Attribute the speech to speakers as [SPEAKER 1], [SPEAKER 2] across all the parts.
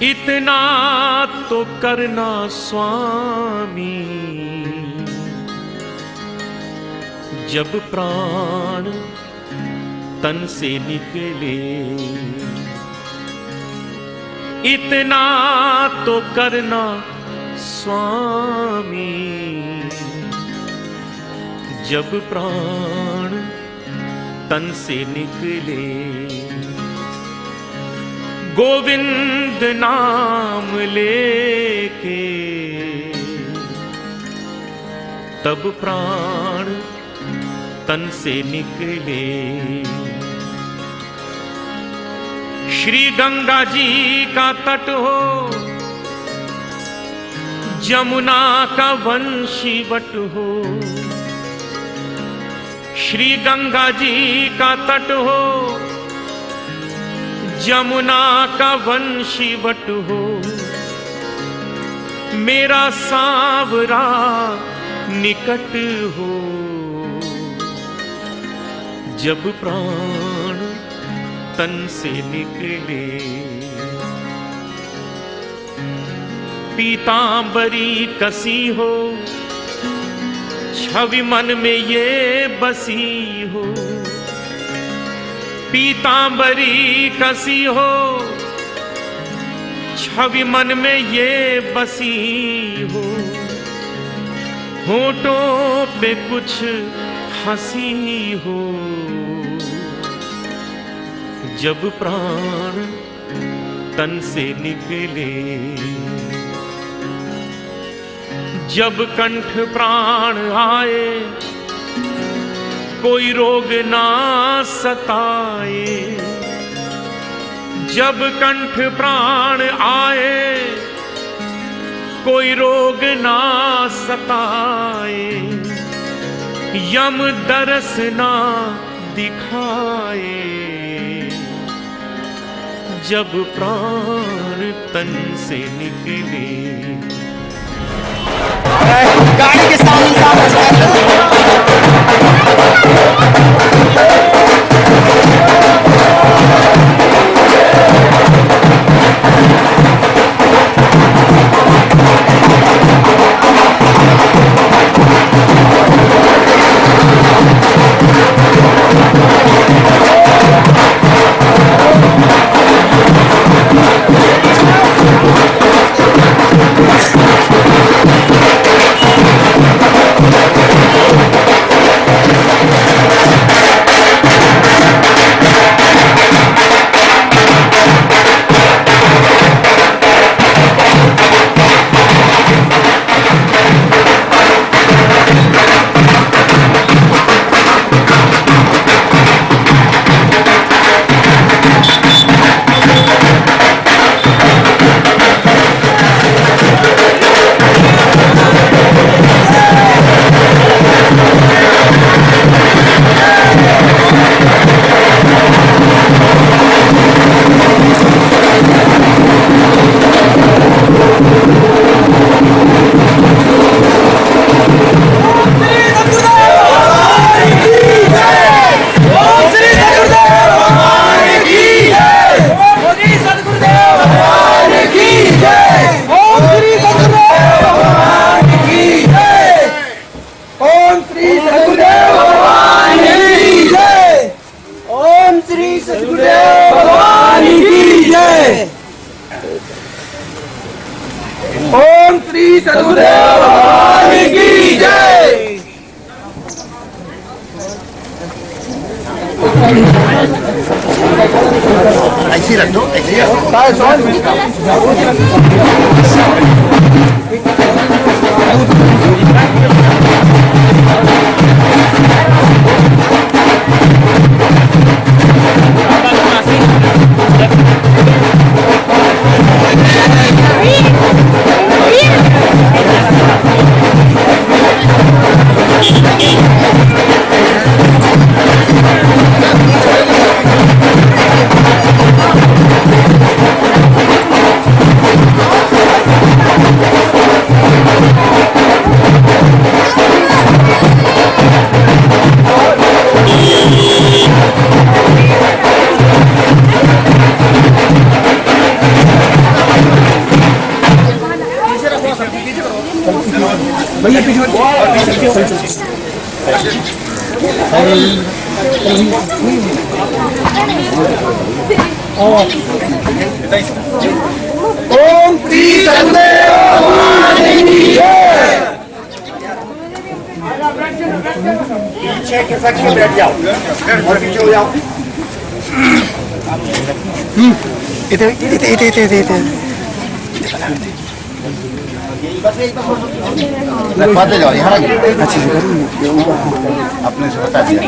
[SPEAKER 1] इतना तो करना स्वामी, जब प्राण तन से निकले। इतना तो करना स्वामी, जब प्राण तन से निकले। गोविंद नाम लेके तब प्राण तन से निकले। श्री गंगा जी का तट हो, जमुना का वंशीवट हो। श्री गंगा जी का तट हो, जमुना का वंशीवट हो। मेरा सांवरा निकट हो, जब प्राण तन से निकले। पीतांबरी कसी हो, छवि मन में ये बसी हो। पीतांबरी कसी हो, छवि मन में ये बसी हो। होठों पे कुछ हंसी हो, जब प्राण तन से निकले। जब कंठ प्राण आए, कोई रोग ना सताए। जब कंठ प्राण आए, कोई रोग ना सताए। यम दरस ना दिखाए, जब प्राण तन से निकले।
[SPEAKER 2] गाड़ी के सामने ऐसी रख दो, ओम श्री सदगुरुदेव भगवान की जय। पीछे के सखी बैठ जाओ और पीछे हो जाओ। इधर इधर इधर इधर इधर लगवाते जाओ यहाँ। अच्छी अपने से बता दिया।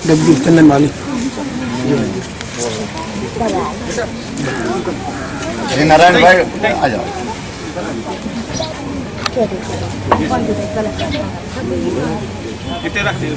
[SPEAKER 2] डब्बू चंदन वाली श्री नारायण भाई आ जाओ।
[SPEAKER 1] कितने रख दिए?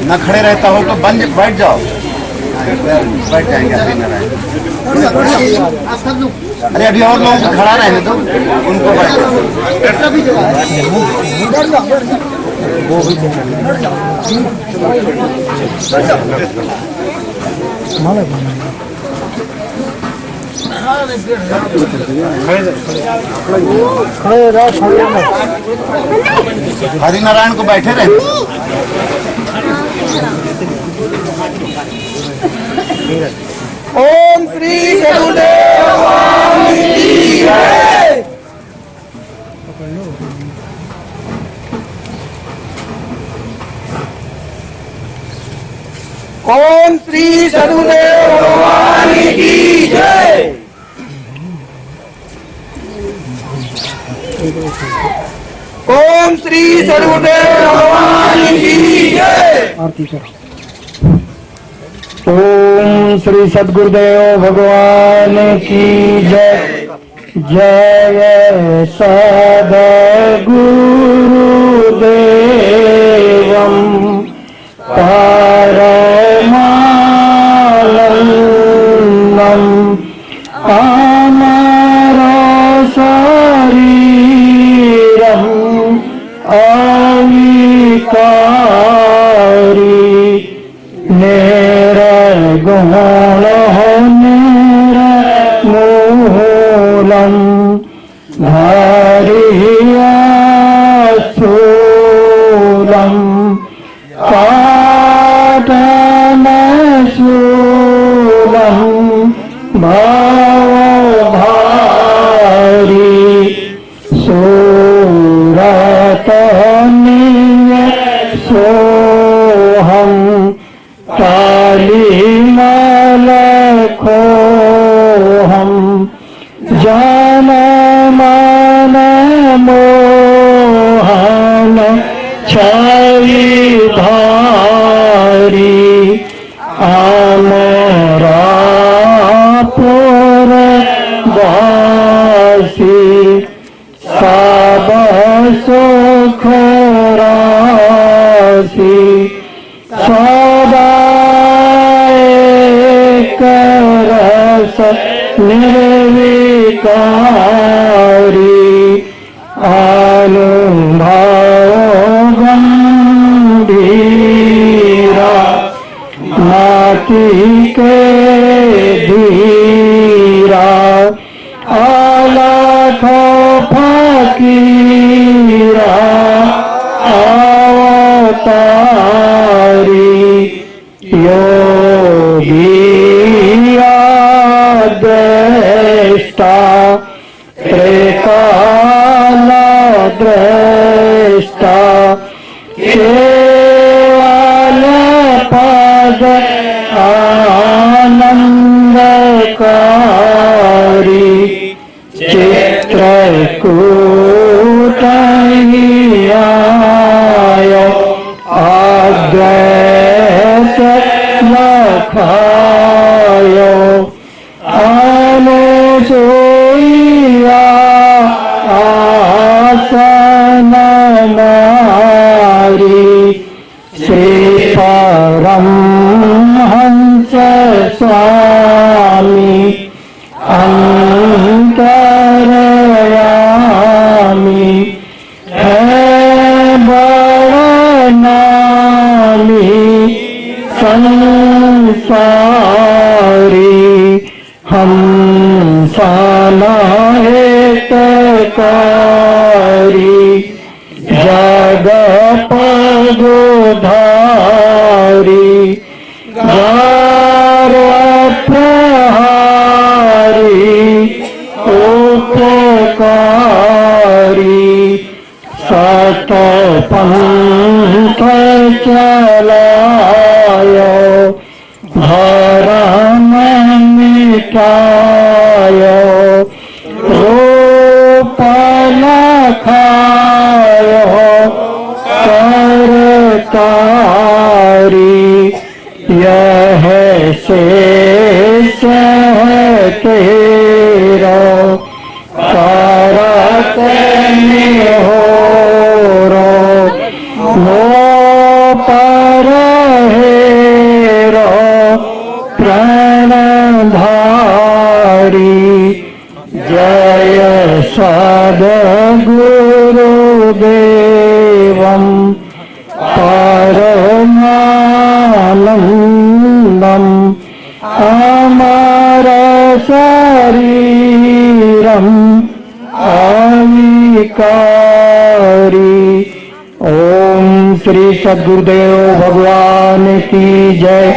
[SPEAKER 2] न खड़े रहता हो तो बंद बैठ जाओ। बैठ जाएंगे श्री नारायण। अरे अभी और लोगों को खड़ा रहने दो उनको हरि नारायण को बैठे रहे। ओम श्री सदगुरुदेव भगवान की जय। ओम श्री सदगुरुदेव भगवान की जय। ओम श्री सदगुरुदेव भगवान की जय।
[SPEAKER 3] ओम श्री सद्गुरुदेव भगवान की जय। जय सद्गुरुदेवं परमानंदं अमर शरीरं अविकारी निर्गुण निर्मूलं धैर्यशूलं पाटनशूलं भवभारी सूरतनियसोऽहं कालीमलकोऽहं जनमनमोहन छविधारी अमरापुरवासी सब सुख राशि सदा एक रस निर्विकारी अनुभव गंभीरा नाती के धीरा अलख फकीरा अवतारी योगिया द्रष्टा त्रिकाल द्रष्टा केवल पद आनंदकारी चित्रकूटयाय अद्वैत लखाय अनसूया आसन नारी श्री स्वामी अंतरयामी है बड़ नामी संसारी हम साना हेतकारी जग पगोधारी प्रहारी उपकारी सत पंथ चलायो धर्म मिटायो रूप लखायो करतारी यह शेष है तेरा करत हो पर हेरो प्रणधारी जय सद्गुरुदेवं परमानन्दम् अमर शरीरम् अविकारी। ओम श्री सद्गुरुदेव भगवान की जय,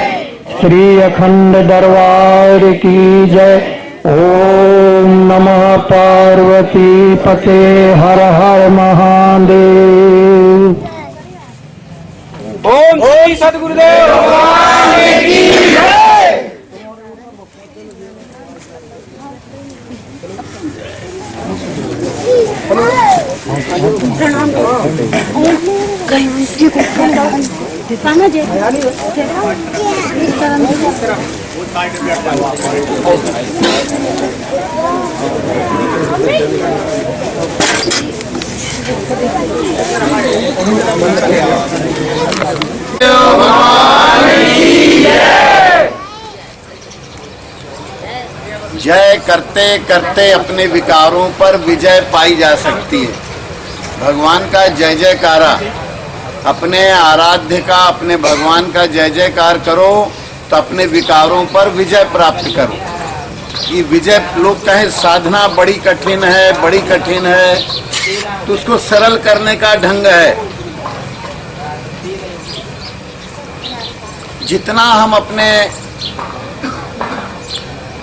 [SPEAKER 3] श्री अखंड दरबार की जय। ओम नमः पार्वती पते हर हर महादेव।
[SPEAKER 4] ओम श्री सद्गुरुदेव भगवान की जय।
[SPEAKER 5] प्रणाम
[SPEAKER 2] जय करते करते अपने विकारों पर विजय पाई जा सकती है। भगवान का जय जयकारा, अपने आराध्य का, अपने भगवान का जय जयकार करो तो अपने विकारों पर विजय प्राप्त करो। ये विजय, लोग कहें साधना बड़ी कठिन है, बड़ी कठिन है, तो उसको सरल करने का ढंग है। जितना हम अपने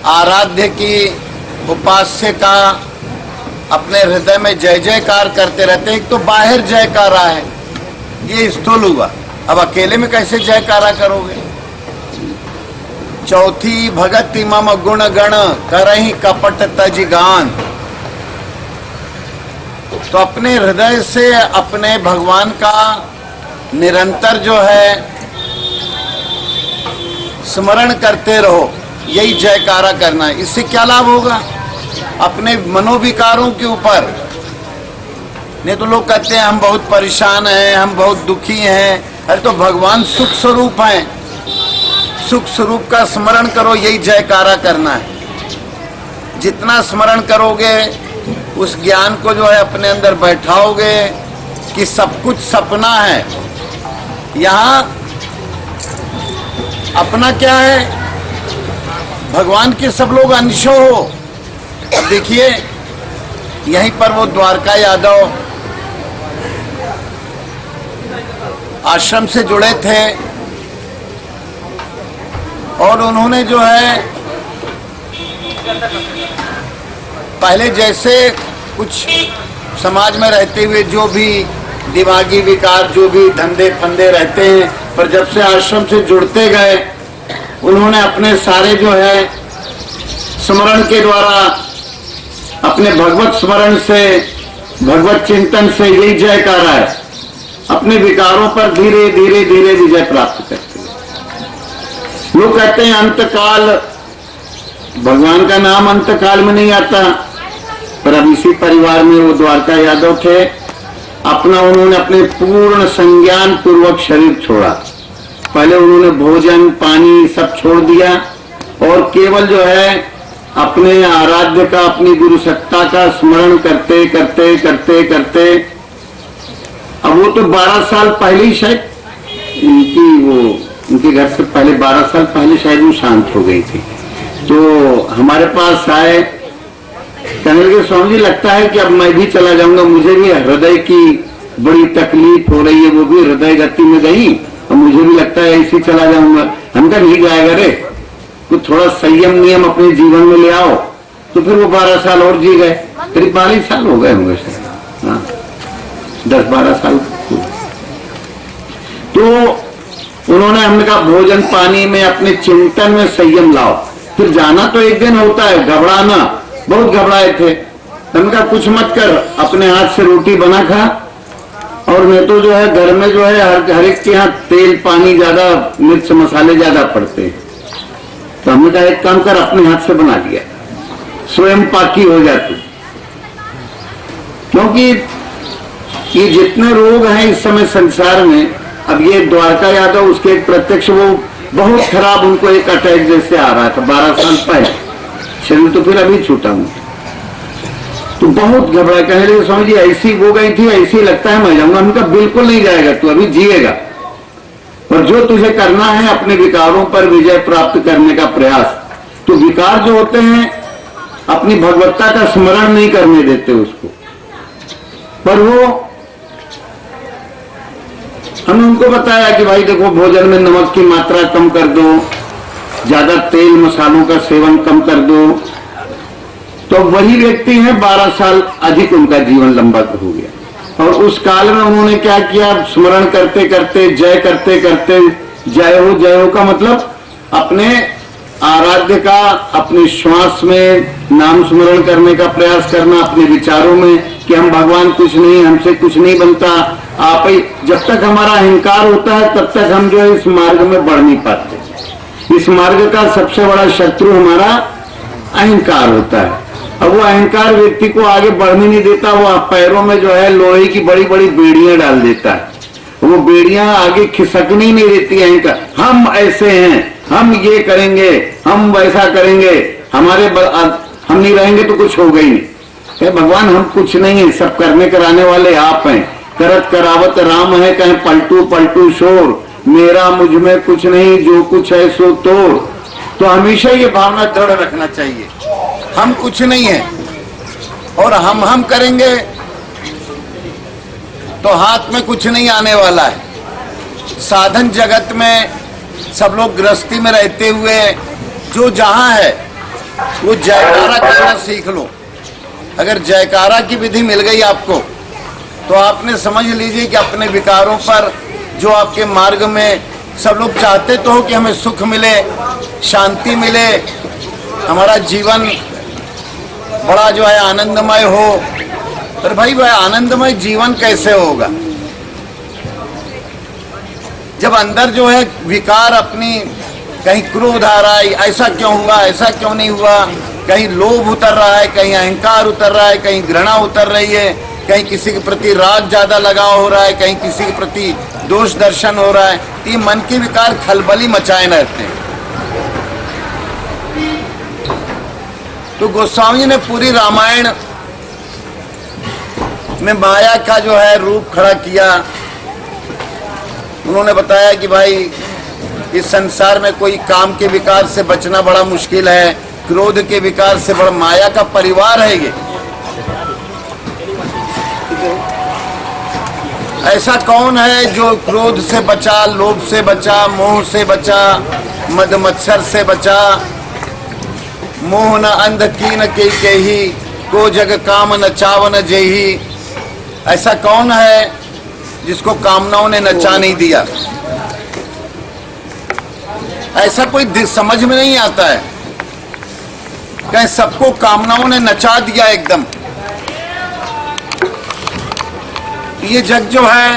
[SPEAKER 2] आराध्य की, उपास्य का अपने हृदय में जय जयकार करते रहते हैं। एक तो बाहर जयकारा है, ये स्थूल हुआ, अब अकेले में कैसे जयकारा करोगे। चौथी भगति मम गुण गण करहि कपट तज गान। तो अपने हृदय से अपने भगवान का निरंतर जो है स्मरण करते रहो, यही जयकारा करना है। इससे क्या लाभ होगा अपने मनोविकारों के ऊपर। नहीं तो लोग कहते हैं हम बहुत परेशान हैं, हम बहुत दुखी हैं। अरे तो भगवान सुख स्वरूप हैं, सुख स्वरूप का स्मरण करो, यही जयकारा करना है। जितना स्मरण करोगे उस ज्ञान को जो है अपने अंदर बैठाओगे कि सब कुछ सपना है। यहाँ अपना क्या है, भगवान के सब लोग अंश हो। अब देखिए यहीं पर वो द्वारका यादव आश्रम से जुड़े थे और उन्होंने जो है पहले जैसे कुछ समाज में रहते हुए जो भी दिमागी विकार, जो भी धंधे फंदे रहते हैं, पर जब से आश्रम से जुड़ते गए उन्होंने अपने सारे जो है स्मरण के द्वारा, अपने भगवत स्मरण से, भगवत चिंतन से यही जयकारा है, अपने विकारों पर धीरे धीरे धीरे विजय प्राप्त करते हैं। लोग कहते हैं अंतकाल, भगवान का नाम अंतकाल में नहीं आता, पर अब इसी परिवार में वो द्वारका यादव थे। अपना उन्होंने अपने पूर्ण संज्ञान पूर्वक शरीर छोड़ा। पहले उन्होंने भोजन पानी सब छोड़ दिया और केवल जो है अपने आराध्य का, अपनी गुरु सत्ता का स्मरण करते करते करते करते, अब वो तो 12 साल पहले ही शायद उनके घर से पहले 12 साल पहले शायद वो शांत हो गई थी। तो हमारे पास आए, कहने लगे स्वामी जी लगता है कि अब मैं भी चला जाऊंगा, मुझे भी हृदय की बड़ी तकलीफ हो रही है, वो भी हृदय गति में गई और मुझे भी लगता है ऐसे चला जाऊंगा। हम कहा नहीं जाएगा रे, तो थोड़ा संयम नियम अपने जीवन में ले आओ। तो फिर वो 12 साल और जी गए, करीब 12 साल हो गए होंगे, हाँ 10-12 साल। तो उन्होंने हमने कहा भोजन पानी में अपने चिंतन में संयम लाओ। फिर जाना तो एक दिन होता है, घबराना, बहुत घबराए थे। हमने कहा कुछ मत कर, अपने हाथ से रोटी बना खा, और मैं तो जो है घर में जो है हर एक के यहाँ तेल पानी ज्यादा, मिर्च मसाले ज्यादा पड़ते हैं। तो हमने कहा एक काम कर, अपने हाथ से बना दिया, स्वयं पाकी हो जाती। क्योंकि ये जितने रोग हैं इस समय संसार में, अब ये द्वारका यादव उसके एक प्रत्यक्ष, वो बहुत खराब, उनको एक अटैक जैसे आ रहा था 12 साल पहले, शरीर तो फिर अभी छूटा हूं, तो बहुत घबरा। कहने लगे स्वामी जी ऐसी हो गई थी, ऐसी लगता है मैं जाऊंगा। उनका बिल्कुल नहीं जाएगा, तू अभी जिएगा, और जो तुझे करना है अपने विकारों पर विजय प्राप्त करने का प्रयास। तो विकार जो होते हैं अपनी भगवत्ता का स्मरण नहीं करने देते उसको, पर वो हमने उनको बताया कि भाई देखो भोजन में नमक की मात्रा कम कर दो, ज्यादा तेल मसालों का सेवन कम कर दो। तो वही व्यक्ति है 12 साल अधिक उनका जीवन लंबा हो गया। और उस काल में उन्होंने क्या किया, स्मरण करते करते, जय करते करते, जय हो का मतलब अपने आराध्य का अपने श्वास में नाम स्मरण करने का प्रयास करना, अपने विचारों में कि हम भगवान कुछ नहीं, हमसे कुछ नहीं बनता, आप ही। जब तक हमारा अहंकार होता है तब तक हम जो है इस मार्ग में बढ़ नहीं पाते। इस मार्ग का सबसे बड़ा शत्रु हमारा अहंकार होता है। अब वो अहंकार व्यक्ति को आगे बढ़ने नहीं देता, वो पैरों में जो है लोहे की बड़ी बड़ी बेड़ियां डाल देता है, वो बेड़ियां आगे खिसकनी नहीं देती। अहंकार, हम ऐसे हैं, हम ये करेंगे, हम वैसा करेंगे, हम नहीं रहेंगे तो कुछ होगा ही नहीं। कहे भगवान हम कुछ नहीं है, सब करने कराने वाले आप हैं, करत करावत राम है, कहे पलटू पलटू शोर, मेरा मुझ में कुछ नहीं, जो कुछ है सो तोड़। तो हमेशा ये भावना दृढ़ रखना चाहिए, हम कुछ नहीं है, और हम करेंगे तो हाथ में कुछ नहीं आने वाला है। साधन जगत में सब लोग गृहस्थी में रहते हुए जो जहां है वो जयकारा करना सीख लो। अगर जयकारा की विधि मिल गई आपको तो आपने समझ लीजिए कि अपने विकारों पर, जो आपके मार्ग में सब लोग चाहते तो हो कि हमें सुख मिले, शांति मिले, हमारा जीवन बड़ा जो है आनंदमय हो। पर भाई वह आनंदमय जीवन कैसे होगा जब अंदर जो है विकार अपनी, कहीं क्रोध आ रहा है, ऐसा क्यों हुआ, ऐसा क्यों नहीं हुआ, कहीं लोभ उतर रहा है, कहीं अहंकार उतर रहा है, कहीं घृणा उतर रही है, कहीं किसी के प्रति राग ज्यादा लगाव हो रहा है, कहीं किसी के प्रति दोष दर्शन हो रहा है। तो ये मन के विकार खलबली मचाए रहते हैं। तो गोस्वामी ने पूरी रामायण में माया का जो है रूप खड़ा किया। उन्होंने बताया कि भाई इस संसार में कोई काम के विकार से बचना बड़ा मुश्किल है, क्रोध के विकार से बड़ा, माया का परिवार है ये। ऐसा कौन है जो क्रोध से बचा, लोभ से बचा, मोह से बचा, मद मच्छर से बचा। मोह न अंध कीन के ही, को जग काम न चावन जेही। ऐसा कौन है जिसको कामनाओं ने नचा नहीं दिया। ऐसा कोई समझ में नहीं आता है, कहीं सबको कामनाओं ने नचा दिया एकदम। ये जग जो है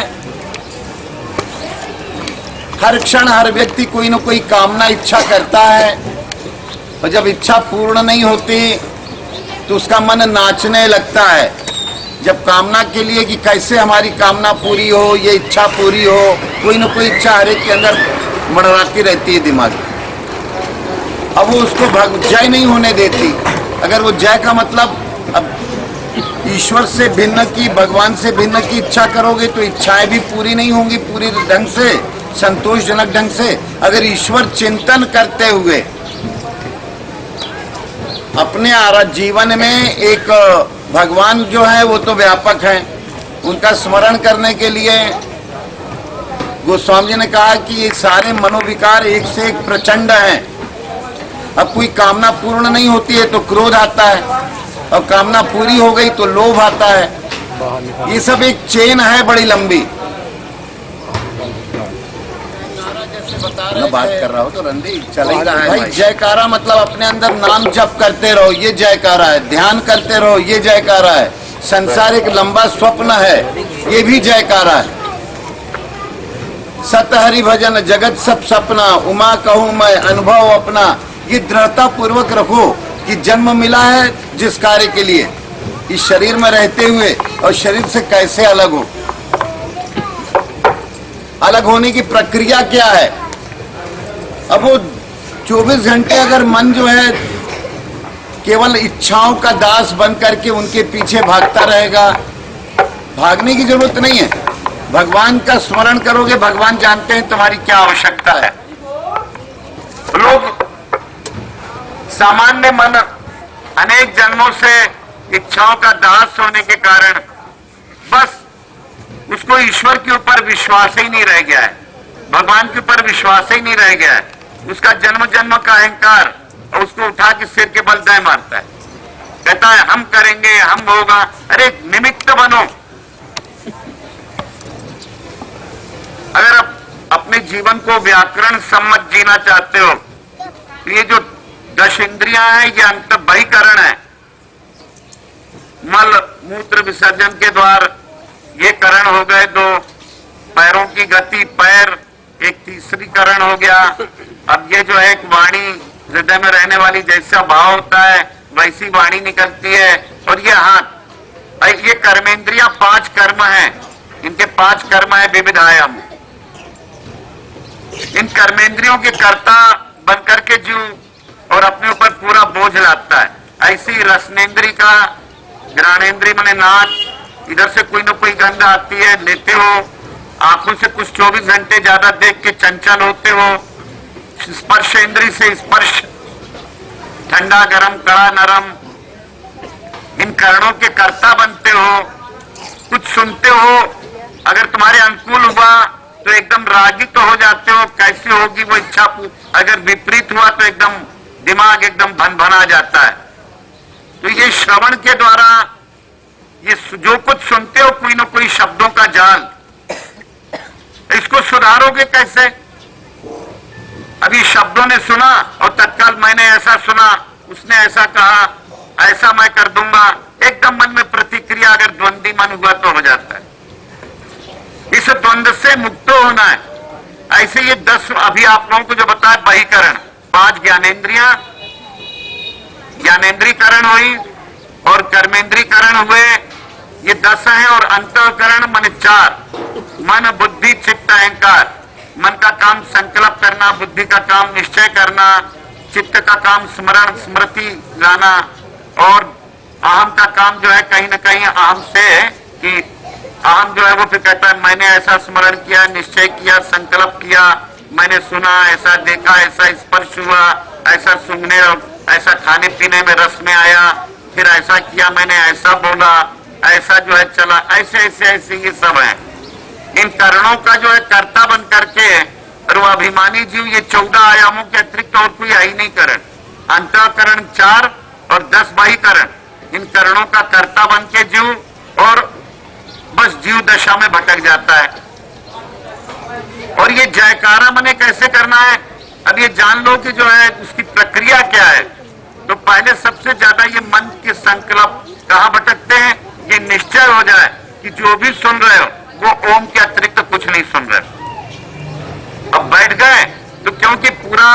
[SPEAKER 2] हर क्षण हर व्यक्ति कोई ना कोई कामना इच्छा करता है, और जब इच्छा पूर्ण नहीं होती तो उसका मन नाचने लगता है। जब कामना के लिए कि कैसे हमारी कामना पूरी हो, ये इच्छा पूरी हो, कोई ना कोई इच्छा हर एक के अंदर मंडराती रहती है दिमाग में। अब वो उसको जय नहीं होने देती। अगर वो जय का मतलब अब ईश्वर से भिन्न की, भगवान से भिन्न की इच्छा करोगे तो इच्छाएं भी पूरी नहीं होंगी पूरी ढंग से, संतोषजनक ढंग से। अगर ईश्वर चिंतन करते हुए अपने जीवन में एक भगवान जो है वो तो व्यापक है, उनका स्मरण करने के लिए गोस्वामी जी ने कहा कि ये सारे मनोविकार एक से एक प्रचंड हैं। अब कोई कामना पूर्ण नहीं होती है तो क्रोध आता है, और कामना पूरी हो गई तो लोभ आता है। ये सब एक चेन है बड़ी लंबी। मैं बात कर रहा हूँ तो रंदी चल ही रहा है भाई। जयकारा मतलब अपने अंदर नाम जप करते रहो, ये जयकारा है। ध्यान करते रहो, ये जयकारा है। संसार एक लंबा स्वप्न है, ये भी जयकारा है। सत हरि भजन जगत सब सपना, उमा कहूँ मैं अनुभव अपना। ये दृढ़ता पूर्वक रखो कि जन्म मिला है जिस कार्य के लिए, इस शरीर में रहते हुए, और शरीर से कैसे अलग हो। अलग होने की प्रक्रिया क्या है। अब वो 24 घंटे अगर मन जो है केवल इच्छाओं का दास बन करके उनके पीछे भागता रहेगा, भागने की जरूरत नहीं है। भगवान का स्मरण करोगे, भगवान जानते हैं तुम्हारी क्या आवश्यकता है। लोग सामान्य मन अनेक जन्मों से इच्छाओं का दास होने के कारण बस उसको ईश्वर के ऊपर विश्वास ही नहीं रह गया है, भगवान के ऊपर विश्वास ही नहीं रह गया है। उसका जन्म जन्म का अहंकार और उसको उठा के सिर के बल दय मारता है, कहता है हम करेंगे, हम होगा। अरे निमित्त बनो। अगर आप अपने जीवन को व्याकरण सम्मत जीना चाहते हो तो ये जो 10 इंद्रियां हैं ये अंत बहिकरण है। मल मूत्र विसर्जन के द्वार ये करण हो गए 2। पैरों की गति पैर एक तीसरी करण हो गया। अब ये जो है एक वाणी हृदय में रहने वाली, जैसा भाव होता है वैसी वाणी निकलती है। और ये हाथ, ये कर्मेंद्रियां 5 कर्म हैं, इनके 5 कर्म है विविधायाम। इन कर्मेंद्रियों के कर्ता बनकर के जीव और अपने ऊपर पूरा बोझ लाता है। ऐसी रसनेन्द्री का, घ्राणेन्द्री माने नाक, इधर से कोई न कोई गंध आती है, लेते हो। आंखों से कुछ 24 घंटे ज्यादा देख के चंचल होते हो। स्पर्श इंद्री से स्पर्श, ठंडा गरम कड़ा नरम, इन कर्णों के कर्ता बनते हो। कुछ सुनते हो, अगर तुम्हारे अनुकूल हुआ तो एकदम रागी तो हो जाते हो, कैसी होगी वो इच्छा। अगर विपरीत हुआ तो एकदम दिमाग एकदम भन-भना जाता है। तो ये श्रवण के द्वारा ये जो कुछ सुनते हो, कोई न कोई शब्दों का जाल, इसको सुधारोगे कैसे। अभी शब्दों ने सुना और तत्काल मैंने ऐसा सुना, उसने ऐसा कहा, ऐसा मैं कर दूंगा, एकदम मन में प्रतिक्रिया अगर द्वंद्वी मन हुआ तो हो जाता है। इस द्वंद्व से मुक्त होना है। ऐसे ये 10 अभी आप लोगों को जो बताया बहिकरण, 5 ज्ञानेन्द्रियां, ज्ञानेन्द्रीकरण हुई और कर्मेंद्रीकरण हुए, ये 10 हैं। और अंतःकरण मन 4, मन बुद्धि चित्त अहंकार। मन का काम संकल्प करना, बुद्धि का काम निश्चय करना, चित्त का काम स्मरण स्मृति लाना, और अहम का काम जो है कहीं ना कहीं अहम से कि अहम जो है वो फिर कहता है मैंने ऐसा स्मरण किया, निश्चय किया, संकल्प किया, मैंने सुना, ऐसा देखा, ऐसा स्पर्श हुआ, ऐसा सुनने, ऐसा खाने पीने में रस में आया, फिर ऐसा किया, मैंने ऐसा बोला, ऐसा जो है चला, ऐसे ऐसे ऐसे ये सब है। इन करणों का जो है कर्ता बन करके और वो अभिमानी जीव, ये 14 आयामों के अतिरिक्त और कोई है ही नहीं करण। अंतःकरण 4 और 10 बाह्यकरण, इन करणों का कर्ता बन के जीव और बस जीव दशा में भटक जाता है। और ये जयकारा मने कैसे करना है, अब ये जान लो कि जो है उसकी प्रक्रिया क्या है। तो पहले सबसे ज्यादा ये मन के संकल्प कहाँ भटकते हैं, ये निश्चय हो जाए कि जो भी सुन रहे हो वो ओम के अतिरिक्त कुछ नहीं सुन रहे। अब बैठ गए तो क्योंकि पूरा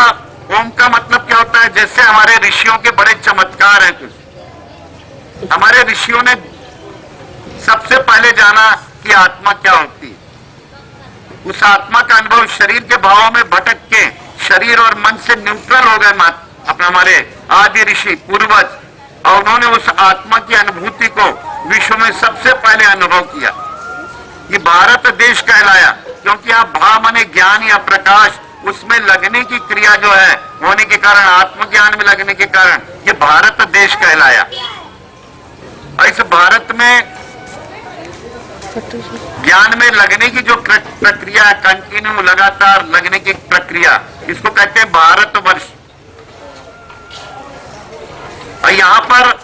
[SPEAKER 2] ओम का मतलब क्या होता है, जैसे हमारे ऋषियों के बड़े चमत्कार हैं। कुछ हमारे ऋषियों ने सबसे पहले जाना कि आत्मा क्या होती है। उस आत्मा का अनुभव शरीर के भावों में भटक के शरीर और मन से न्यूट्रल हो गए अपने हमारे आदि ऋषि पूर्वज, और उन्होंने उस आत्मा की अनुभूति को विश्व में सबसे पहले अनुभव किया। ये भारत देश कहलाया, क्योंकि यहाँ भा माने ज्ञान या प्रकाश, उसमें लगने की क्रिया जो है होने के कारण, आत्मज्ञान में लगने के कारण ये भारत देश कहलाया। और इस भारत में ज्ञान में लगने की जो प्रक्रिया, कंटिन्यू लगातार लगने की प्रक्रिया, इसको कहते हैं भारतवर्ष। और यहां पर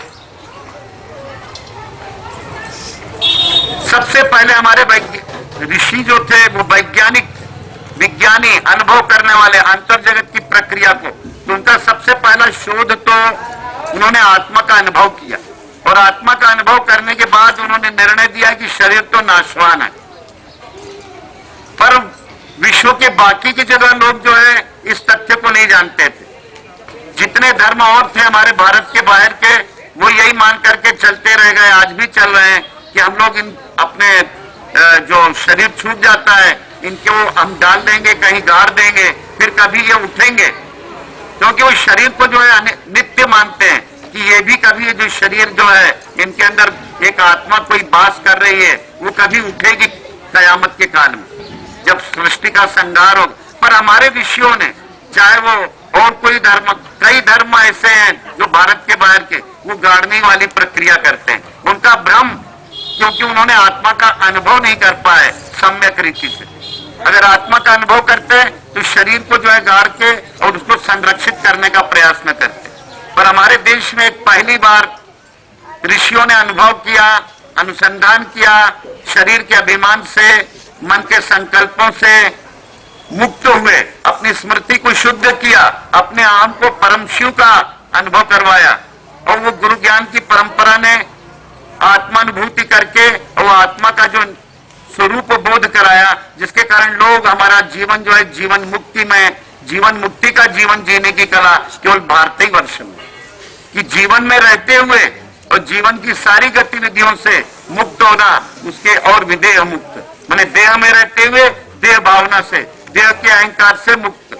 [SPEAKER 2] सबसे पहले हमारे ऋषि जो थे वो वैज्ञानिक, विज्ञानी, अनुभव करने वाले अंतर जगत की प्रक्रिया को, तो उनका सबसे पहला शोध तो उन्होंने आत्मा का अनुभव किया। और आत्मा का अनुभव करने के बाद उन्होंने निर्णय दिया कि शरीर तो नाशवान है। पर विश्व के बाकी की जगह लोग जो है इस तथ्य को नहीं जानते थे। जितने धर्म और थे हमारे भारत के बाहर के, वो यही मान करके चलते रह गए, आज भी चल रहे हैं कि हम लोग इन अपने जो शरीर छूट जाता है इनको हम डाल देंगे, कहीं गाड़ देंगे, फिर कभी ये उठेंगे। क्योंकि वो शरीर को जो है नित्य मानते हैं कि ये भी कभी, ये जो शरीर जो है इनके अंदर एक आत्मा कोई वास कर रही है, वो कभी उठेगी कयामत के काल में, जब सृष्टि का संहार हो। पर हमारे ऋषियों ने, चाहे वो और कोई धर्म, कई धर्म ऐसे हैं जो भारत के बाहर के, वो गाड़ने वाली प्रक्रिया करते हैं। उनका भ्रम, क्योंकि उन्होंने आत्मा का अनुभव नहीं कर पाए सम्यक रीति से। अगर आत्मा का अनुभव करते तो शरीर को जो है गाड़ के और उसको संरक्षित करने का प्रयास न करते। पर हमारे देश में पहली बार ऋषियों ने अनुभव किया, अनुसंधान किया, शरीर के अभिमान से, मन के संकल्पों से मुक्त हुए, अपनी स्मृति को शुद्ध किया, अपने आम को परम शिव का अनुभव करवाया। और वो गुरु ज्ञान की परंपरा ने आत्मानुभूति करके और आत्मा का जो स्वरूप बोध कराया, जिसके कारण लोग, हमारा जीवन जो है जीवन मुक्ति में, जीवन मुक्ति का जीवन जीने की कला केवल भारतीय वर्ष में, कि जीवन में रहते हुए और जीवन की सारी गतिविधियों से मुक्त होना, उसके और विदेह मुक्त, माने देह में रहते हुए देह भावना से, देह के अहंकार से मुक्त।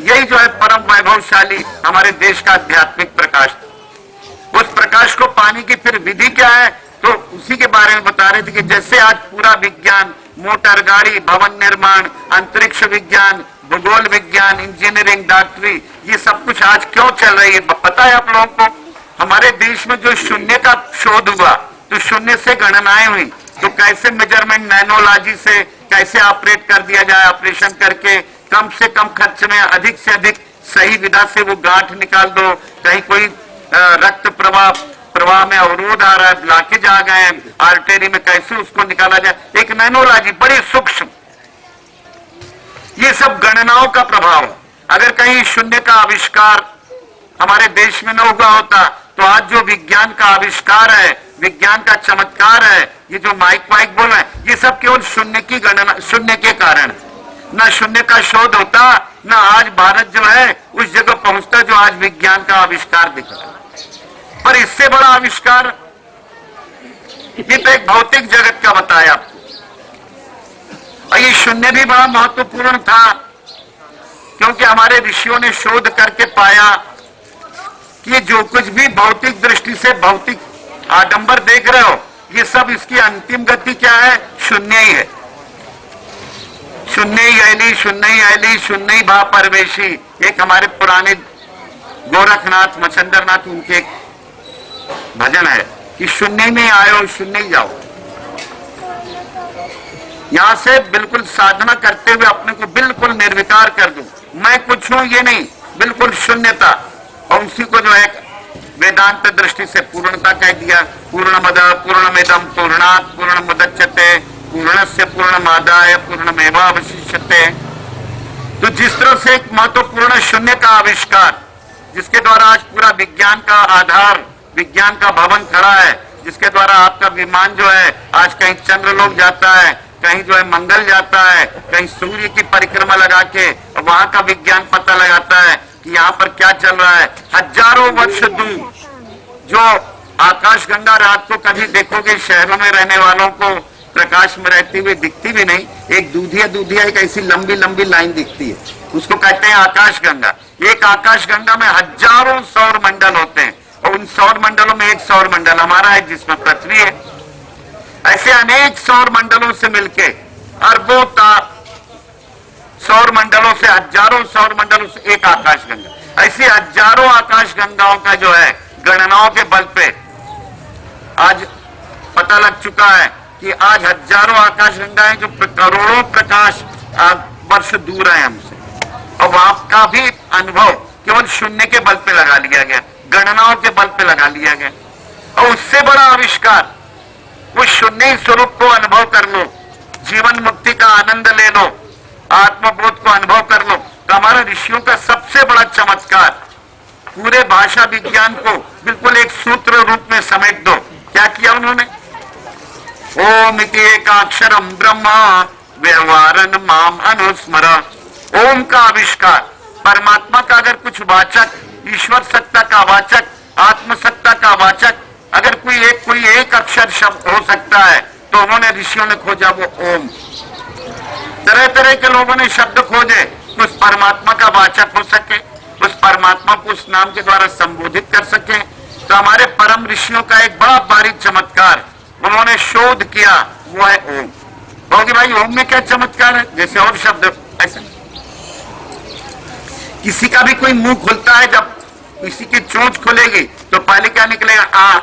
[SPEAKER 2] यही जो है परम वैभवशाली हमारे देश का आध्यात्मिक प्रकाश था। उस प्रकाश को पाने की फिर विधि क्या है, तो उसी के बारे में बता रहे थे कि जैसे आज पूरा विज्ञान, मोटर गाड़ी, भवन निर्माण, अंतरिक्ष विज्ञान, भूगोल विज्ञान, इंजीनियरिंग, डॉक्टरी, ये सब कुछ आज क्यों चल रही है पता है आप लोगों को? हमारे देश में जो शून्य का शोध हुआ, तो शून्य से गणनाएं हुई, तो कैसे मेजरमेंट, नैनोलॉजी से कैसे ऑपरेट कर दिया जाए, ऑपरेशन करके कम से कम खर्च में अधिक से अधिक सही विधा से वो गांठ निकाल दो, कहीं कोई रक्त प्रवाह में अवरोध आ रहा है, ब्लॉकेज आ गए, आर्टरी में कैसे उसको निकाला जाए, एक नैनोलॉजी बड़ी सूक्ष्म। ये सब गणनाओं का प्रभाव है। अगर कहीं शून्य का आविष्कार हमारे देश में न हुआ होता, तो आज जो विज्ञान का आविष्कार है, विज्ञान का चमत्कार है, ये जो माइक बोल रहे हैं, ये सब केवल शून्य की गणना, शून्य के कारण। न शून्य का शोध होता, न आज भारत जो है उस जगह पहुंचता जो आज विज्ञान का आविष्कार दिख रहा है। पर इससे बड़ा आविष्कार, ये तो एक भौतिक जगत का बताया आपको, और ये शून्य भी बड़ा महत्वपूर्ण था, क्योंकि हमारे ऋषियों ने शोध करके पाया कि जो कुछ भी भौतिक दृष्टि से भौतिक आडंबर देख रहे हो, ये सब इसकी अंतिम गति क्या है? शून्य ही है। शून्य ही ऐली, शून्य ही ऐली, शून्य ही भा परवेशी, एक हमारे पुराने गोरखनाथ, मच्छंदरनाथ, उनके एक भजन है कि शून्य में आयो, शून्य ही जाओ। यहां से बिल्कुल साधना करते हुए अपने को बिल्कुल निर्विकार कर दो, मैं कुछ हूं ये नहीं, बिल्कुल शून्यता। और उसी को जो है वेदांत दृष्टि से पूर्णता कह दिया। पूर्णमद पूर्णमिदं पूर्णात् पूर्णमुदच्यते पूर्णस्य पूर्णमादाय पूर्णमेवावशिष्यते। तो जिस तरह से एक महत्वपूर्ण शून्य का आविष्कार, जिसके द्वारा आज पूरा विज्ञान का आधार, विज्ञान का भवन खड़ा है, जिसके द्वारा आपका विमान जो है आज कहीं चंद्रलोक जाता है, कहीं जो है मंगल जाता है, कहीं सूर्य की परिक्रमा लगा के वहां का विज्ञान पता लगाता है कि यहाँ पर क्या चल रहा है। हजारों वर्ष दूर जो आकाश गंगा रात को कभी देखोगे शहरों में रहने वालों को प्रकाश में रहते हुए दिखती भी नहीं, एक दूधिया एक ऐसी लंबी लंबी लाइन दिखती है। उसको कहते हैं आकाश गंगा। एक आकाश गंगा में हजारों सौर मंडल होते हैं और उन सौर मंडलों में एक सौर मंडल हमारा है जिसमें पृथ्वी है। ऐसे अनेक सौर मंडलों से मिलके अरबों सौर मंडलों से, हजारों सौर मंडलों से एक आकाश गंगा। ऐसी हजारों आकाश गंगाओं का जो है गणनाओं के बल पे आज पता लग चुका है कि आज हजारों आकाश गंगाएं जो करोड़ों प्रकाश वर्ष दूर है हमसे, और वहां का भी अनुभव केवल शून्य के बल पे लगा लिया गया, गणनाओं के बल पे लगा लिया गया। और उससे बड़ा आविष्कार, उस शून्य स्वरूप को अनुभव कर लो, जीवन मुक्ति का आनंद ले लो, आत्मबोध को अनुभव कर लो। तो हमारे ऋषियों का सबसे बड़ा चमत्कार, पूरे भाषा विज्ञान को बिल्कुल एक सूत्र रूप में समेट दो। क्या किया उन्होंने? ओम इति एकाक्षरम ब्रह्मा व्यवहारन माम अनुस्मर। ओम का आविष्कार, परमात्मा का अगर कुछ वाचक, ईश्वर सत्ता का वाचक, आत्म सत्ता का वाचक अगर कोई एक अक्षर शब्द हो सकता है तो उन्होंने, ऋषियों ने खोजा वो ओम। तरह तरह के लोगों ने शब्द खोजे उस परमात्मा का वाचक हो सके, उस परमात्मा को उस नाम के द्वारा संबोधित कर सके। तो हमारे परम ऋषियों का एक बड़ा बारीक चमत्कार उन्होंने शोध किया, वो है ओम। कहोगे भाई ओम में क्या चमत्कार है? जैसे और शब्द ऐसा, किसी का भी कोई मुंह खुलता है, जब किसी की चोंच खुलेगी तो पहले क्या निकलेगा? आ।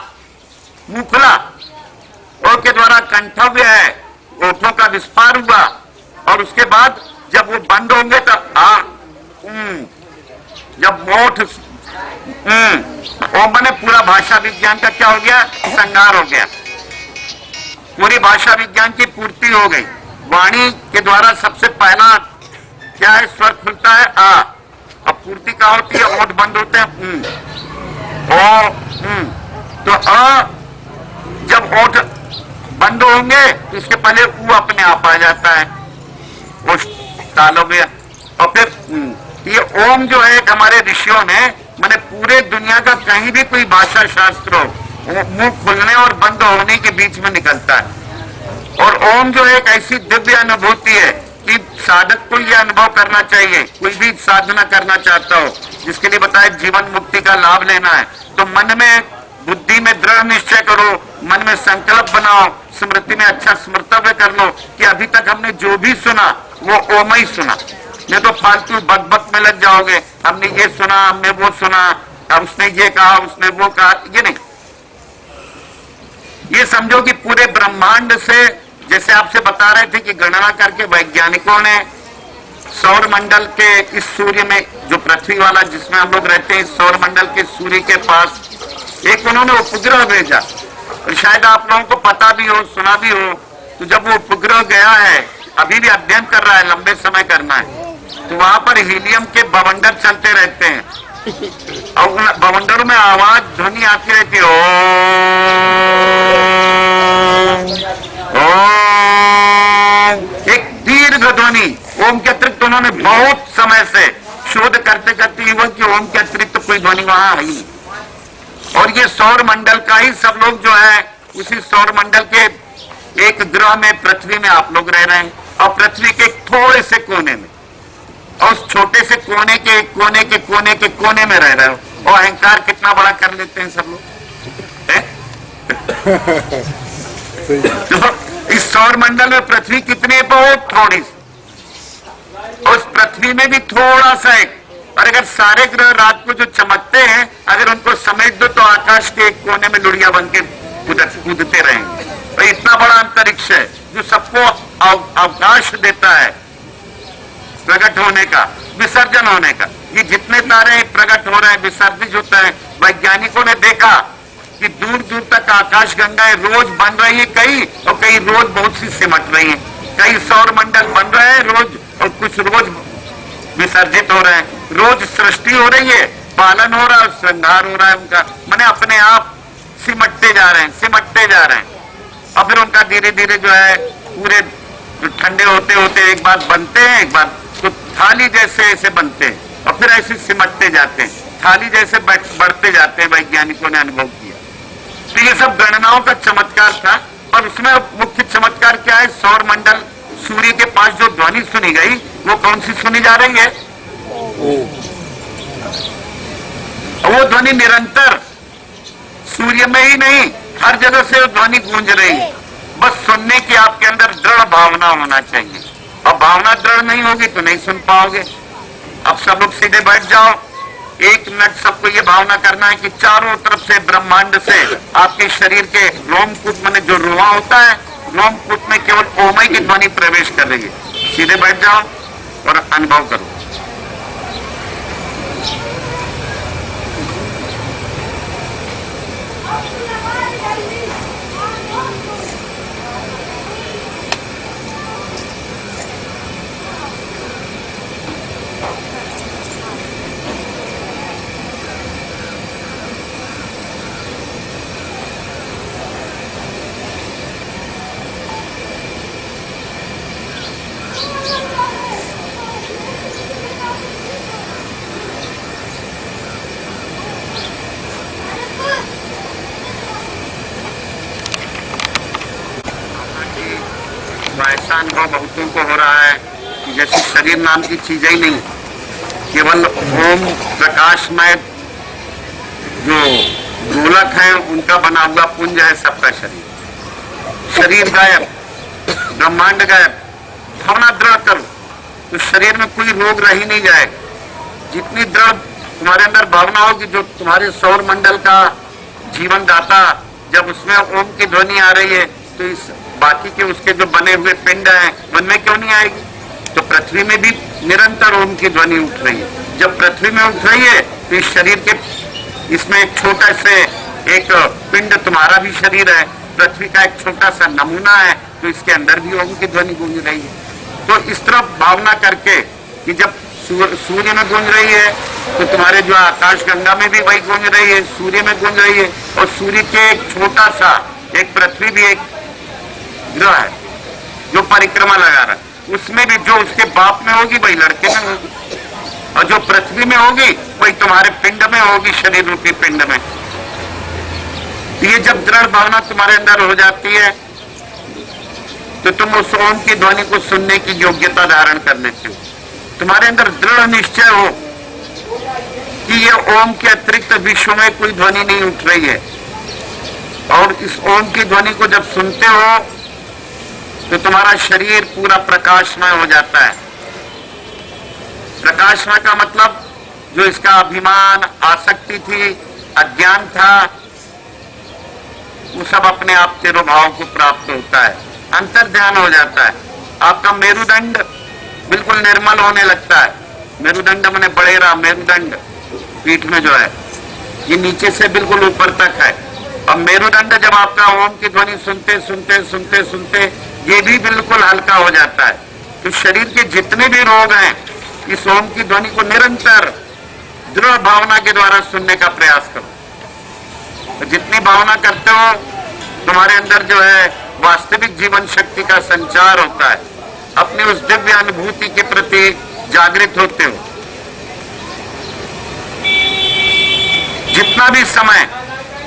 [SPEAKER 2] मुंह खुला, ओ के द्वारा कंठव्य है, ओठों का विस्फार हुआ, और उसके बाद जब वो बंद होंगे तब आ। जब मोठ ओम बने, पूरा भाषा विज्ञान का क्या हो गया? संहार हो गया, पूरी भाषा विज्ञान की पूर्ति हो गई। वाणी के द्वारा सबसे पहला क्या है? स्वर खुलता है आ, अब पूर्ति क्या होती है? ओठ बंद होते हैं ओ। तो अ जब ओठ बंद होंगे तो उसके पहले ऊ अपने आप आ जाता है, तालव्य। और फिर ये ओम जो है हमारे ऋषियों ने, मैंने पूरे दुनिया का कहीं भी कोई भाषा शास्त्र हो, मुंह खुलने और बंद होने के बीच में निकलता है। और ओम जो एक ऐसी दिव्य अनुभूति है कि साधक को यह अनुभव करना चाहिए, कोई भी साधना करना चाहता हो, जिसके लिए बताया जीवन मुक्ति का लाभ लेना है, तो मन में, बुद्धि में दृढ़ निश्चय करो, मन में संकल्प बनाओ, स्मृति में अच्छा स्मृतव्य कर लो कि अभी तक हमने जो भी सुना वो ओम ही सुना। नहीं तो फालतू बक में लग जाओगे, हमने ये सुना, हमने वो सुना, उसने ये कहा, उसने वो कहा, ये नहीं। ये समझो कि पूरे ब्रह्मांड से, जैसे आपसे बता रहे थे कि गणना करके वैज्ञानिकों ने सौर मंडल के इस सूर्य में, जो पृथ्वी वाला जिसमें हम लोग रहते हैं, सौर मंडल के सूर्य के पास एक उन्होंने उपग्रह भेजा। और शायद आप लोगों को पता भी हो, सुना भी हो, तो जब वो उपग्रह गया है, अभी भी अध्ययन कर रहा है, लंबे समय करना है, तो वहां पर हीलियम के बवंडर चलते रहते हैं और उन बवंडरों में आवाज, ध्वनि आती रहती है, एक दीर्घ ध्वनि। ओम के अतिरिक्त उन्होंने बहुत समय से शोध करते करते युवा कि ओम के अतिरिक्त तो कोई ध्वनि वहां है ही। और ये सौर मंडल का ही सब लोग जो है, उसी सौर मंडल के एक ग्रह में, पृथ्वी में आप लोग रह रहे हैं, और पृथ्वी के थोड़े से कोने में, और उस छोटे से कोने के कोने के कोने के कोने में रह रहे हो। और अहंकार कितना बड़ा कर लेते हैं सब लोग। तो इस सौर मंडल में पृथ्वी कितनी, बहुत थोड़ी, उस पृथ्वी में भी थोड़ा सा एक। और अगर सारे ग्रह रात को जो चमकते हैं, अगर उनको समेट दो तो आकाश के एक कोने में लुड़िया बन के कूदते रहेंगे। तो इतना बड़ा अंतरिक्ष है जो सबको अवकाश देता है प्रकट होने का, विसर्जन होने का। ये जितने तारे प्रकट हो रहे हैं, विसर्जित होते हैं। वैज्ञानिकों ने देखा कि दूर दूर तक आकाश गंगाएं रोज बन रही है, कई, और कई रोज बहुत सी सिमट रही है। कई सौर मंडल बन रहे हैं रोज, और कुछ रोज विसर्जित हो रहे हैं। रोज सृष्टि हो रही है, पालन हो रहा है, श्रृंगार हो रहा है उनका, माने अपने आप सिमटते जा रहे हैं, सिमटते जा रहे हैं। और फिर उनका धीरे धीरे जो है पूरे ठंडे होते होते एक बार बनते हैं, एक बार तो थाली जैसे ऐसे बनते हैं, और फिर ऐसे सिमटते जाते हैं, थाली जैसे बढ़ते जाते हैं। वैज्ञानिकों ने अनुभव किया। तो ये सब गणनाओं का चमत्कार था। और उसमें मुख्य चमत्कार क्या है? सौर मंडल, सूर्य के पास जो ध्वनि सुनी गई, वो कौन सी सुनी जा रही है? वो ध्वनि निरंतर सूर्य में ही नहीं, हर जगह से वो ध्वनि गूंज रही है। बस सुनने की आपके अंदर दृढ़ भावना होना चाहिए, और भावना दृढ़ नहीं होगी तो नहीं सुन पाओगे। अब सब लोग सीधे बैठ जाओ। 1 मिनट सबको ये भावना करना है कि चारों तरफ से ब्रह्मांड से आपके शरीर के रोमकूट में जो रुआ होता है, रोमकूट में केवल ओमय की ध्वनि प्रवेश कर रही है। सीधे बैठ जाओ और अनुभव करो। ऐसा अनुभव बहुतों को हो रहा है कि जैसे शरीर नाम की चीज ही नहीं, केवल ओम प्रकाशमय जो गोलक है उनका बना हुआ पुंज है सबका शरीर। शरीर गायब, ब्रह्मांड गायब। भावना दृढ़ करो तो शरीर में कोई रोग रह ही नहीं जाएगा। जितनी दृढ़ तुम्हारे अंदर भावना होगी, जो तुम्हारे सौर मंडल का जीवन दाता, जब उसमें ओम की ध्वनि आ रही है तो इस बाकी के उसके जो बने हुए पिंड हैं उनमें क्यों नहीं आएगी? तो पृथ्वी में भी निरंतर ओम की ध्वनि उठ रही है। जब पृथ्वी में उठ रही है तो इस शरीर के इसमें एक छोटा से एक पिंड, तुम्हारा भी शरीर है, पृथ्वी का एक छोटा सा नमूना है, तो इसके अंदर भी ओम की ध्वनि गूंज रही है। तो इस तरह भावना करके कि जब सूर्य में गूंज रही है तो तुम्हारे जो आकाश गंगा में भी वही गूंज रही है, सूर्य में गूंज रही है, और सूर्य के एक छोटा सा एक पृथ्वी भी एक ग्रह है जो परिक्रमा लगा रहा है, उसमें भी जो उसके बाप में होगी वही लड़के में होगी, और जो पृथ्वी में होगी वही तुम्हारे पिंड में होगी, शरीर रूपी पिंड में। ये जब दृढ़ भावना तुम्हारे अंदर हो जाती है तो तुम उस ओम की ध्वनि को सुनने की योग्यता धारण कर लेते हो। तुम्हारे अंदर दृढ़ निश्चय हो कि ये ओम के अतिरिक्त विश्व में कोई ध्वनि नहीं उठ रही है, और इस ओम की ध्वनि को जब सुनते हो तो तुम्हारा शरीर पूरा प्रकाशमय हो जाता है। प्रकाशमय का मतलब जो इसका अभिमान, आसक्ति थी, अज्ञान था, वो सब अपने आप तिरोभाव को प्राप्त होता है, अंतर ध्यान हो जाता है। आपका मेरुदंड बिल्कुल निर्मल होने लगता है। मेरुदंड मैंने बड़ेरा मेरुदंड पीठ में जो है ये नीचे से बिल्कुल ऊपर तक है, और मेरुदंड जब आपका ओम की ध्वनि सुनते सुनते सुनते सुनते ये भी बिल्कुल हल्का हो जाता है। तो शरीर के जितने भी रोग हैं, इस ओम की ध्वनि को निरंतर दृढ़ भावना के द्वारा सुनने का प्रयास करो। तो जितनी भावना करते हो तुम्हारे अंदर जो है वास्तविक जीवन शक्ति का संचार होता है, अपनी उस दिव्य अनुभूति के प्रति जागृत होते हो। जितना भी समय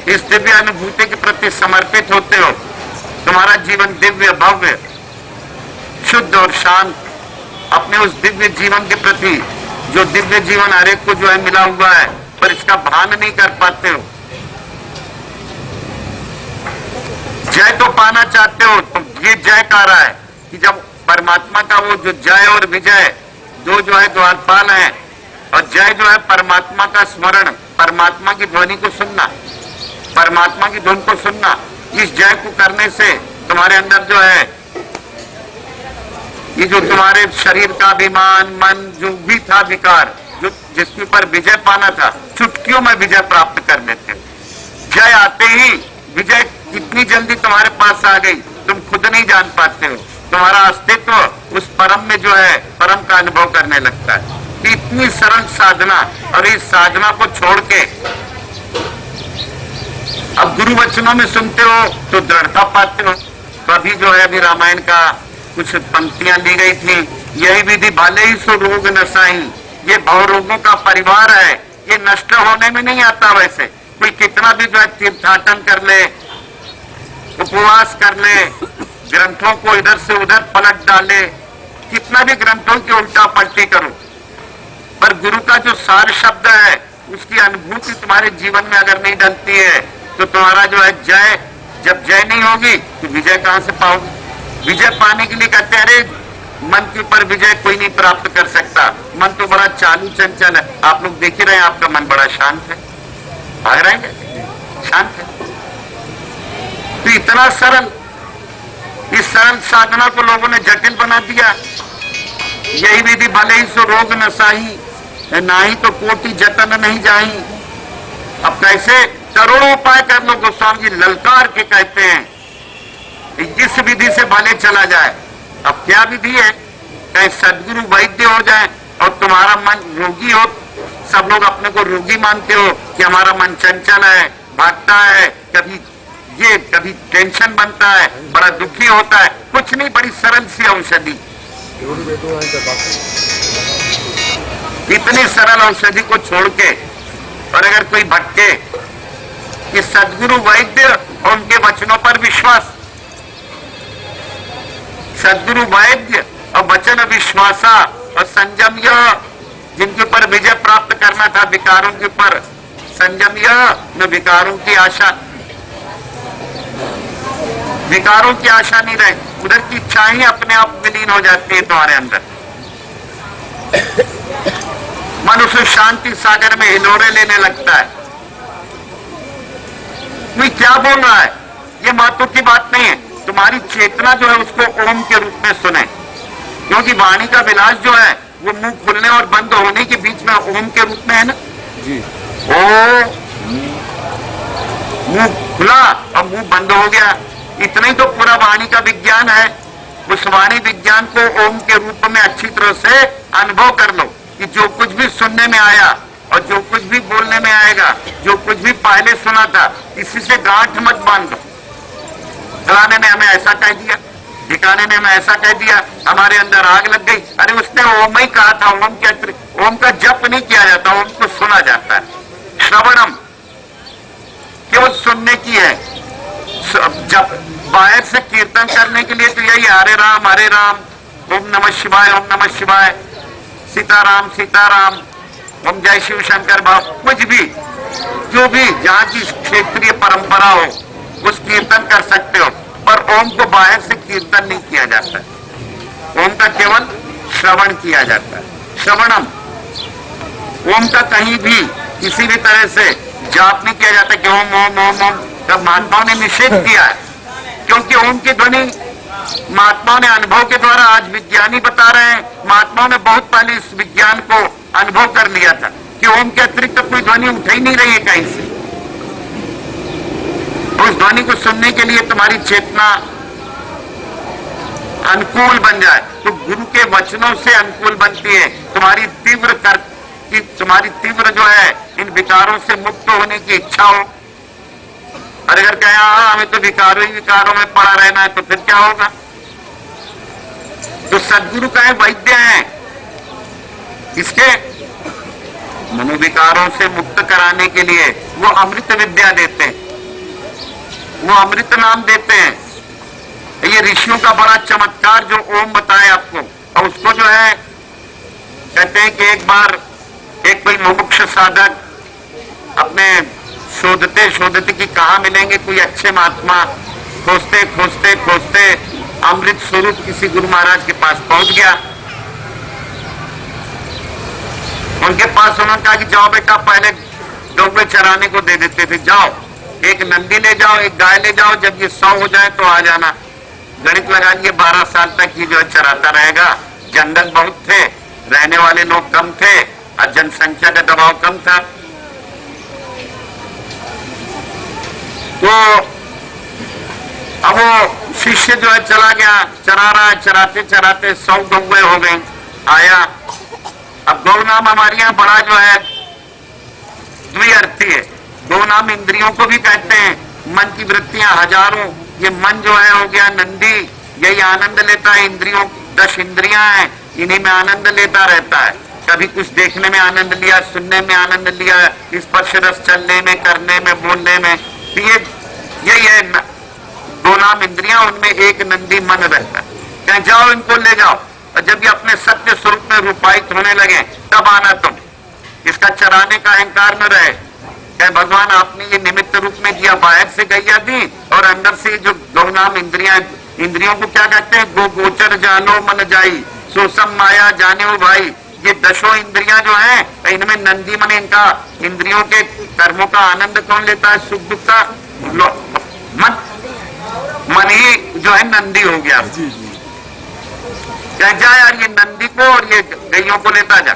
[SPEAKER 2] इस दिव्य अनुभूति के प्रति समर्पित होते हो, तुम्हारा जीवन दिव्य, भव्य, शुद्ध और शांत, अपने उस दिव्य जीवन के प्रति, जो दिव्य जीवन हर एक को जो है मिला हुआ है, पर इसका भान नहीं कर पाते हो। जय तो पाना चाहते हो, तो ये जय कह रहा है कि जब परमात्मा का वो जो जय और विजय दो जो है द्वारपाल है, और जय जो है परमात्मा का स्मरण, परमात्मा की ध्वनि को सुनना, परमात्मा की धुन को सुनना, इस जय को करने से तुम्हारे अंदर जो है ये जो तुम्हारे शरीर का अभिमान, मन जो भी था विकार, जो जिसके ऊपर विजय पाना था, चुटकियों में विजय प्राप्त कर लेते हो। जय आते ही विजय कितनी जल्दी तुम्हारे पास आ गई तुम खुद नहीं जान पाते हो। तुम्हारा अस्तित्व उस परम में जो है परम का अनुभव करने लगता है। कि इतनी सरल साधना, और इस साधना को छोड़ के अब गुरु वचनों में सुनते हो तो दृढ़ता पाते हो। तो अभी जो है अभी रामायण का कुछ पंक्तियां दी गई थी, यही विधि भले ही सो रोग नसाई, ये भव रोगों का परिवार है, ये नष्ट होने में नहीं आता। वैसे कोई कितना भी जो है तीर्थाटन कर ले, उपवास कर ले, ग्रंथों को इधर से उधर पलट डाले, कितना भी ग्रंथों की उल्टा पलटी करो, पर गुरु का जो सार शब्द है उसकी अनुभूति तुम्हारे जीवन में अगर नहीं डलती है तो तुम्हारा जो है जय, जब जय नहीं होगी तो विजय कहां से पाओगे। विजय पाने के लिए कहते हैं अरे मन के ऊपर विजय कोई नहीं प्राप्त कर सकता, मन तो बड़ा चालू चंचल है। आप लोग देख ही रहे हैं, आपका मन बड़ा शांत है, भाग रहे हैं, शांत है। तो इतना सरल, इस सरल साधना को लोगों ने जटिल बना दिया। यही विधि भले ही सो रोग न साही, नाही तो कोटि जतन नहीं जाही। अब कैसे करोड़ों उपाय कर लो, गोस्वामी जी ललकार के कहते हैं इस विधि से भले चला जाए। अब क्या विधि है, कहीं सदगुरु वैद्य हो जाए और तुम्हारा मन रोगी हो। सब लोग अपने को रोगी मानते हो कि हमारा मन चंचल है, भागता है, कभी ये कभी टेंशन बनता है, बड़ा दुखी होता है। कुछ नहीं, बड़ी सरल सी औषधि, इतनी सरल औषधि को छोड़ के और अगर कोई भटके कि सदगुरु वैद्य और उनके वचनों पर विश्वास, सदगुरु वैद्य और वचन विश्वासा और संयम, यह जिनके ऊपर विजय प्राप्त करना था विकारों के ऊपर, संयम यह न विकारों की आशा, विकारों की आशा नहीं रहे, उधर की इच्छा ही अपने आप विलीन हो जाती है तुम्हारे अंदर। मन उस शांति सागर में हिलोरे लेने लगता है। कोई क्या बोल रहा है, ये महत्व की बात नहीं है। तुम्हारी चेतना जो है उसको ओम के रूप में सुने, क्योंकि वाणी का विलास जो है वो मुंह खुलने और बंद होने के बीच में ओम के रूप में है ना जी। ओ मुंह खुला और मुंह बंद हो गया, इतना ही तो पूरा वाणी का विज्ञान है। उस वाणी विज्ञान को ओम के रूप में अच्छी तरह से अनुभव कर लो कि जो कुछ भी सुनने में आया और जो कुछ भी बोलने में आएगा, जो कुछ भी पहले सुना था, किसी से गांठ मत बांधो। फलाने ने हमें ऐसा कह दिया, ठिकाने ने हमें ऐसा कह दिया, हमारे अंदर आग लग गई। अरे उसने ओम ही कहा था, ओम के अतिरिक्त ओम का जप नहीं किया जाता, ओम को सुना जाता है। श्रवणम केवल सुनने की है। जब बाहर से कीर्तन करने के लिए तो यही हरे राम, ओम नमः शिवाय, ओम नमः शिवाय, सीताराम सीताराम, ओम जय शिव शंकर भाव, कुछ भी जो भी जहाँ की क्षेत्रीय परंपरा हो उस कीर्तन कर सकते हो, पर ओम को बाहर से कीर्तन नहीं किया जाता है। ओम का केवल श्रवण किया जाता है। श्रवणम, ओम का कहीं भी किसी भी तरह से जाप नहीं किया जाता कि ओम ओम ओम ओम। तब महात्माओं ने निषेध किया है, क्योंकि ओम की ध्वनि महात्माओं ने अनुभव के द्वारा, आज विज्ञानी बता रहे हैं, महात्माओं ने बहुत पहले इस विज्ञान को अनुभव कर लिया था कि ओम के अतिरिक्त कोई ध्वनि उठ ही नहीं रही है कहीं से। उस ध्वनि को सुनने के लिए तुम्हारी चेतना अनुकूल बन जाए, तो गुरु के वचनों से अनुकूल बनती है। तुम्हारी तीव्र जो है इन विकारों से मुक्त होने की इच्छा हो। और अगर कहें हाँ हमें तो विकारों में पड़ा रहना है, तो फिर क्या होगा। तो सदगुरु कहे वैद्य हैं, इसके मनोविकारों से मुक्त कराने के लिए वो अमृत विद्या देते हैं, वो अमृत नाम देते हैं। ये ऋषियों का बड़ा चमत्कार जो ओम बताए आपको, और उसको जो है कहते हैं कि एक बार एक कोई मुमुक्ष साधक अपने शोधते कि कहाँ मिलेंगे कोई अच्छे महात्मा, खोजते अमृत स्वरूप किसी गुरु महाराज के पास पहुंच गया। उनके पास उन्होंने कहा कि जाओ बेटा, पहले गौवे चराने को दे देते थे, जाओ एक नंदी ले जाओ, एक गाय ले जाओ, जब ये 100 हो जाए तो आ जाना। गणित लगा लिए 12 साल तक ये जो है चराता रहेगा। जंगल बहुत थे, रहने वाले लोग कम थे और जनसंख्या का दबाव कम था। तो अब वो शिष्य जो है चला गया, चरा रहा है, चराते 100 गौवे हो गए। आया, अब गौ नाम हमारे यहाँ बड़ा जो है द्विअर्थी है। गौ नाम इंद्रियों को भी कहते हैं, मन की वृत्तियां हजारों, ये मन जो है हो गया नंदी, यही आनंद लेता है। इंद्रियों 10 इंद्रियां हैं, इन्हीं में आनंद लेता रहता है। कभी कुछ देखने में आनंद लिया, सुनने में आनंद लिया, स्पर्श रस चलने में, करने में, बोलने में। तो यही है दो नाम इंद्रियां, उनमें एक नंदी मन रहता है। कहीं जाओ इनको ले जाओ, और जब ये अपने सत्य स्वरूप में रूपायित होने लगे तब आना तुम। इसका चराने का अहंकार न रहे। क्या भगवान आपने ये निमित्त रूप में दिया, बाहर से गैया दी और अंदर से जो गौनाम इंद्रियां, इंद्रियों को क्या कहते हैं, गो गोचर जानो मन जाई, सोसम माया जाने हो भाई। ये दशों इंद्रियां जो हैं, इनमें नंदी मन, इनका इंद्रियों के कर्मों का आनंद कौन लेता है, सुख दुख का मन, मन ही जो है नंदी हो गया। क्या जा यार, ये नंदी को और ये गैयों को लेता जा,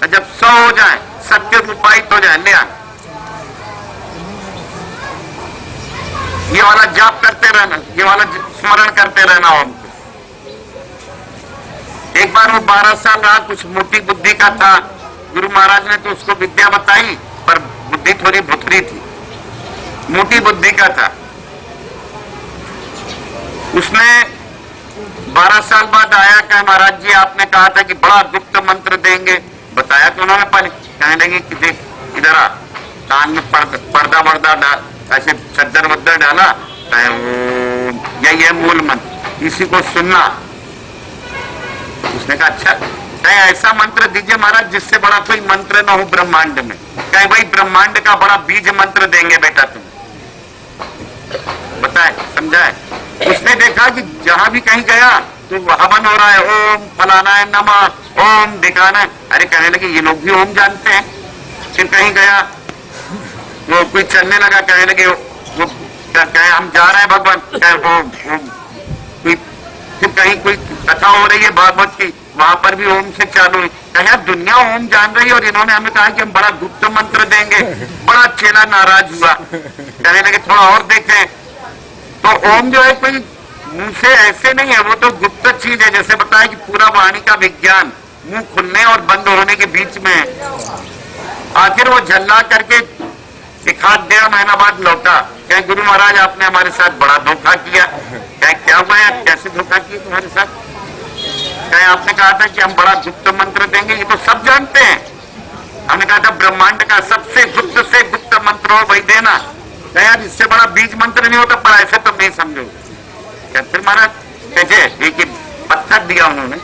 [SPEAKER 2] जब 100 हो जाए, सत्य रूपायित हो जाए, ले आ। ये वाला जाप करते रहना, ये वाला स्मरण करते रहना हमको। एक बार वो 12 साल रहा, कुछ मोटी बुद्धि का था। गुरु महाराज ने तो उसको विद्या बताई, पर बुद्धि थोड़ी भुतरी थी, मोटी बुद्धि का था। उसने 12 साल बाद आया, कहा महाराज जी आपने कहा था कि बड़ा गुप्त मंत्र देंगे, बताया तो उन्होंने पहले। कहने लगे कि देख इधर आ, कान में पर्दा वर्दा डाल, ऐसे चद्दर वद्दर डाला, यही है मूल मंत्र, इसी को सुनना। उसने कहा अच्छा, कहे ऐसा मंत्र दीजिए महाराज जिससे बड़ा कोई मंत्र न हो ब्रह्मांड में। कहे भाई ब्रह्मांड का बड़ा बीज मंत्र देंगे बेटा तुम, बताए समझाए। उसने देखा कि जहां भी कहीं गया तो हवन हो रहा है, ओम फलाना है नमः, ओम दिखाना है। अरे कहने लगे ये लोग भी ओम जानते हैं। फिर कहीं गया, वो कोई चलने लगा, कहने लगे वो कहे हम जा रहे हैं भगवान, कहे ओम ओम। फिर कहीं कोई कथा हो रही है भागवत की, वहां पर भी ओम से चालू है। कहे दुनिया ओम जान रही है और इन्होंने हमें कहा कि हम बड़ा गुप्त मंत्र देंगे। बड़ा चेला नाराज हुआ, कहने लगे थोड़ा और देखें। तो ओम जो है कोई मुंह से ऐसे नहीं है, वो तो गुप्त चीज है। जैसे बताया कि पूरा वाणी का विज्ञान मुंह खुलने और बंद होने के बीच में है। आखिर वो झल्ला करके 1.5 महीना बाद लौटा, कहे गुरु महाराज आपने हमारे साथ बड़ा धोखा किया। कहे क्या हुआ यार, कैसे धोखा किया तुम्हारे साथ? कहे आपने कहा था कि हम बड़ा गुप्त मंत्र देंगे, ये तो सब जानते हैं। हमने कहा था ब्रह्मांड का सबसे गुप्त से गुप्त मंत्र हो वही देना। कहे यार इससे बड़ा बीज मंत्र नहीं होता, पर ऐसे तो नहीं समझो। फिर महाराज कैसे एक पत्थर दिया उन्होंने,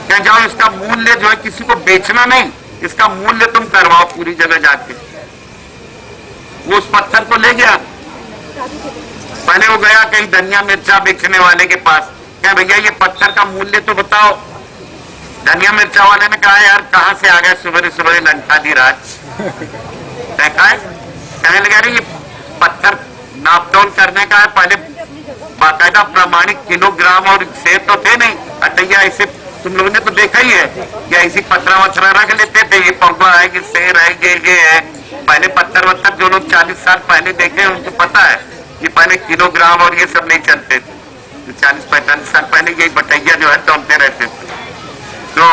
[SPEAKER 2] क्या जाओ इसका मूल्य जो है किसी को बेचना नहीं, इसका मूल्य तुम करवाओ पूरी जगह जाके। वो उस पत्थर को ले गया। पहले वो गया कहीं धनिया मिर्चा बेचने वाले के पास, क्या भैया ये पत्थर का मूल्य तो बताओ। धनिया मिर्चा वाले ने कहा यार कहाँ से आ गए सुबह सुबह लंका दी राज। कहने लगा अरे ये पत्थर नापतोल करने का है, पहले बाकायदा प्रमाणिक किलोग्राम और सेब तो थे नहीं। अटैया ऐसे तुम लोगों ने तो देखा ही है, या ऐसी पत्थरा वत्थरा रख लेते थे, ये पौवा है, ये शेर है, ये है। पहले पत्थर वत्थर जो लोग 40 साल पहले देखे उनको पता है कि पहले किलोग्राम और ये सब नहीं चलते थे। 40-45 साल पहले यही बटैया जो है तोलते रहते थे। तो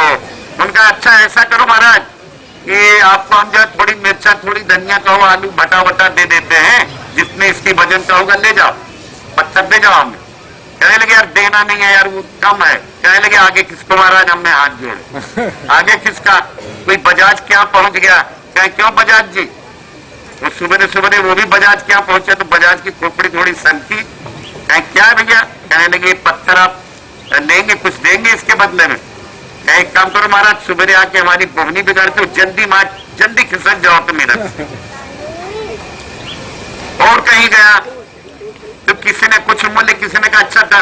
[SPEAKER 2] उनका अच्छा ऐसा करो महाराज कि आपको हम जो है थोड़ी मिर्चा, थोड़ी धनिया कहो, आलू भटा वटा दे देते हैं, जितने इसकी वजन का होगा ले जाओ, पत्थर दे जाओ हमें। कहने लगे यार देना नहीं है यार, वो कम है। कहने लगे आगे किसको महाराज, हमने हाथ जोड़े। आगे किसका? कोई बजाज क्या पहुंच गया। कहे क्यों बजाज जी? वो सुबह सुबह वो भी बजाज क्या पहुंचे, तो बजाज की खोपड़ी थोड़ी सनकी। कहे क्या भैया? कहने लगे पत्थर आप लेंगे, कुछ देंगे इसके बदले में। एक काम करो महाराज, सुबह आके हमारी बोहनी बिगाड़ते हो, जल्दी खिसक जाओ तो मेरा। और कहीं गया तो किसी ने कुछ मूल्य, किसी ने कहा अच्छा था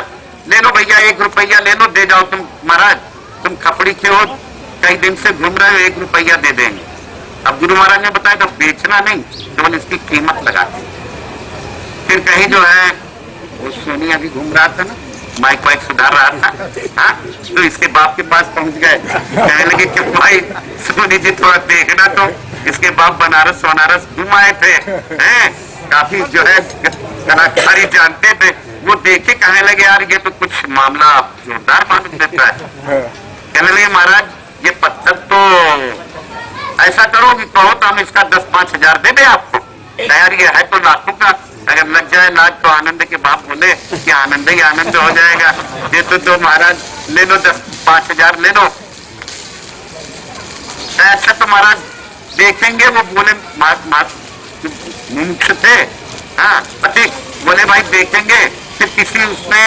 [SPEAKER 2] ले लो भैया 1 रुपया ले लो, दे जाओ तुम महाराज, तुम खपड़ी के हो, कई दिन से घूम रहे हो, 1 रुपया दे देंगे। अब गुरु महाराज ने बताया तो बेचना नहीं, केवल इसकी कीमत लगा। फिर कहीं जो है वो सोनी अभी घूम रहा था ना, माइक वाइक सुधार रहा था, हाँ, तो इसके बाप के पास पहुंच गए। कहने लगे कि भाई सोनी जी थोड़ा देखना, तो इसके बाप बनारस वनारस घूम आए थे, हैं, काफी जो है कलाकारी जानते थे। वो देखे कहने लगे यार ये तो कुछ मामला जोरदार मालूम देता है। कहने लगे महाराज ये पत्थर तो ऐसा करो कि कहो तो हम इसका 10-5 हजार दे दे आपको। यार ये है तो लाखों का, अगर लग जाए लाख तो आनंद के बाप बोले कि आनंद ही आनंद हो जाएगा। ये तो महाराज ले लो 10-5 हजार ले लो। अच्छा तो महाराज देखेंगे। वो बोले मुमुक्ष थे, हाँ पति बोले भाई देखेंगे। फिर किसी उसने,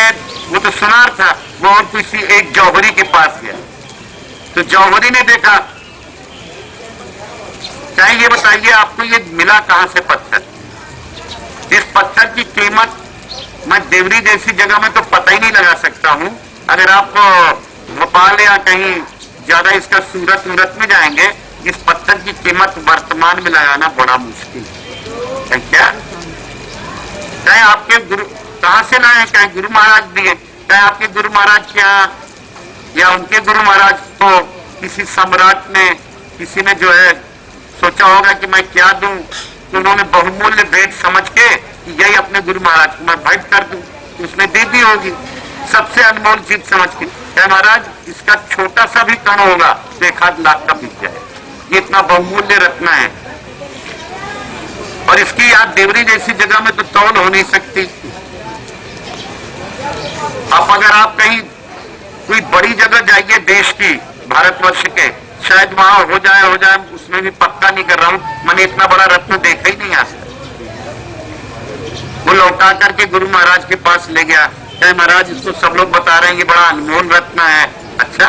[SPEAKER 2] वो तो सुनार था, वो और किसी एक जौहरी के पास गया, तो जौहरी ने देखा चाहे ये बताइए आपको ये मिला कहां से पत्थर? इस पत्थर की कीमत मैं देवरी जैसी जगह में तो पता ही नहीं लगा सकता हूं। अगर आप भोपाल या कहीं ज्यादा इसका सूरत में जाएंगे, इस पत्थर की कीमत वर्तमान में लगाना बड़ा मुश्किल है। क्या चाहे आपके गुरु कहां से लाए, चाहे गुरु महाराज दिए, चाहे आपके गुरु महाराज के यहाँ या उनके गुरु महाराज को किसी सम्राट ने, किसी ने जो है सोचा होगा कि मैं क्या दूं, तो उन्होंने बहुमूल्य भेंट समझ के यही अपने गुरु महाराज को मैं भेंट कर दूं, उसने दे दी होगी सबसे अनमोल चीज समझ के। क्या महाराज इसका छोटा सा भी कण होगा तो 1 लाख का बिक जाए, ये इतना बहुमूल्य रत्न है। और इसकी याद देवरी जैसी जगह में तो तौल हो नहीं सकती। अब अगर आप कहीं कोई बड़ी जगह जाइए देश की, भारतवर्ष के, शायद वहां हो जाए, उसमें भी पक्का नहीं कर रहा हूं, मैंने इतना बड़ा रत्न देखा ही नहीं आज तक। वो लौटा करके गुरु महाराज के पास ले गया, क्या महाराज इसको सब लोग बता रहे हैं ये बड़ा अनमोल रत्न है। अच्छा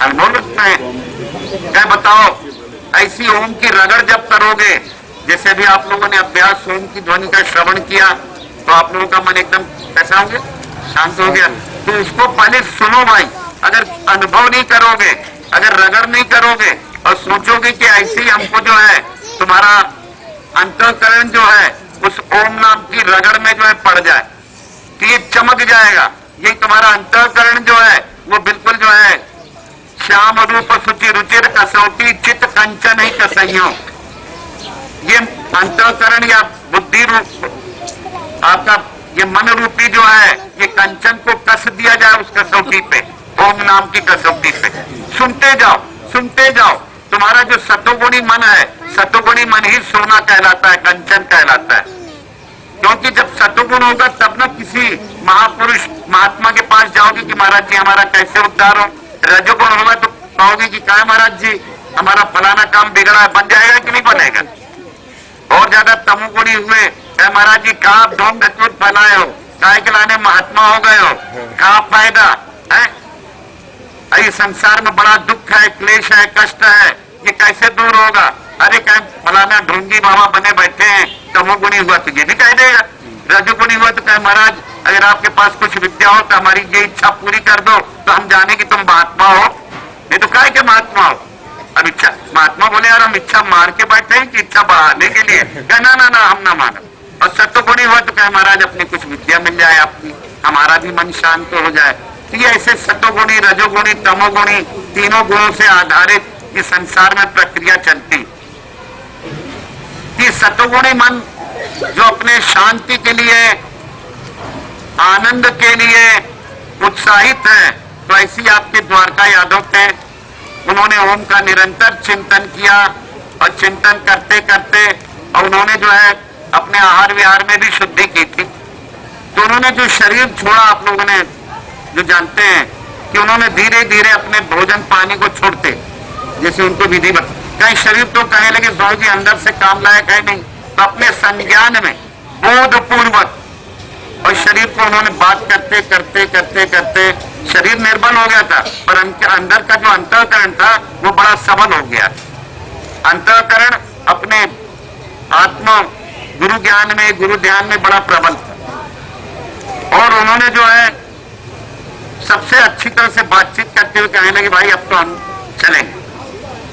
[SPEAKER 2] अनमोल रत्न है, क्या बताओ ऐसी ओम की रगड़ जब करोगे, जैसे भी आप लोगों ने अभ्यास ओम की ध्वनि का श्रवण किया, तो आप लोगों का मन एकदम कैसा हो गया, शांत हो गया। तो उसको पहले सुनो भाई, अगर अनुभव नहीं करोगे, अगर रगड़ नहीं करोगे और सोचोगे कि ऐसे ही हमको जो है तुम्हारा अंतःकरण जो है उस ओम नाम की रगड़ में जो है पड़ जाए, तो ये चमक जाएगा। ये तुम्हारा अंतःकरण जो है वो बिल्कुल जो है श्याम रूप सुचि रुचिर कसौटी चित्त कंचन ही कसइयों। ये अंतःकरण या बुद्धि रूप आपका ये मन रूपी जो है ये कंचन को कस दिया जाए उस कसौटी पे, ओम नाम की कसौटी पे। सुनते जाओ, तुम्हारा जो सतोगुणी मन है, सतोगुणी मन ही सोना कहलाता है, कंचन कहलाता है। क्योंकि जब सतोगुण होगा तब ना किसी महापुरुष महात्मा के पास जाओगे कि महाराज जी हमारा कैसे उद्धार हो। रजोगुण होगा तो कहोगे कि क्या महाराज जी हमारा फलाना काम बिगड़ा है, बन जाएगा कि नहीं बनेगा। और ज्यादा तमोगुणी हुए, महाराज जी कहा आप ढोंग धतूर फैलाए हो, काय के लाने महात्मा हो गए हो, कहा फायदा है। इस संसार में बड़ा दुख है, क्लेश है, कष्ट है, ये कैसे दूर होगा। अरे कहीं फलाना ढोंगी बाबा बने बैठे हैं, तमोगुणी हुआ तो ये भी कह देगा, रजोगुणी हुआ तो कहे महाराज अगर आपके पास कुछ विद्या हो तो हमारी ये इच्छा पूरी कर दो तो हम जाने कि तुम महात्मा हो। नहीं तो काय के महात्मा हो। अब इच्छा महात्मा बोले यार हम इच्छा मार के बैठे हैं कि इच्छा बढ़ाने के लिए, ना ना ना हम ना मानो। और सत्वगुणी हुआ तो कहे महाराज अपनी कुछ विद्या मिल जाए, आपकी हमारा भी मन शांत हो जाए। तो ये ऐसे सत्वगुणी रजोगुणी तमोगुणी तीनों गुणों से आधारित इस संसार में प्रक्रिया चलती। कि सत्वगुणी मन जो अपने शांति के लिए आनंद के लिए उत्साहित है, तो ऐसी आपके द्वारका यादव थे, उन्होंने ओम का निरंतर चिंतन किया और चिंतन करते करते और उन्होंने जो है अपने आहार विहार में भी शुद्धि की थी। तो उन्होंने जो शरीर छोड़ा, आप लोगों ने जो जानते हैं कि उन्होंने धीरे धीरे अपने भोजन पानी को छोड़ते, जैसे उनको विधि कहीं शरीर तो कहने लगे स्वामी जी अंदर से काम लायक है नहीं, तो अपने संज्ञान में बोध पूर्वक और शरीर को उन्होंने बात करते करते करते करते शरीर निर्बल हो गया था, पर अंदर का जो अंतःकरण था वो बड़ा सबल हो गया। अंतःकरण अपने आत्मा गुरु ज्ञान में, गुरु ध्यान में बड़ा प्रबल था। और उन्होंने जो है सबसे अच्छी तरह से बातचीत करते हुए कहने लगे भाई अब तो हम चलेंगे।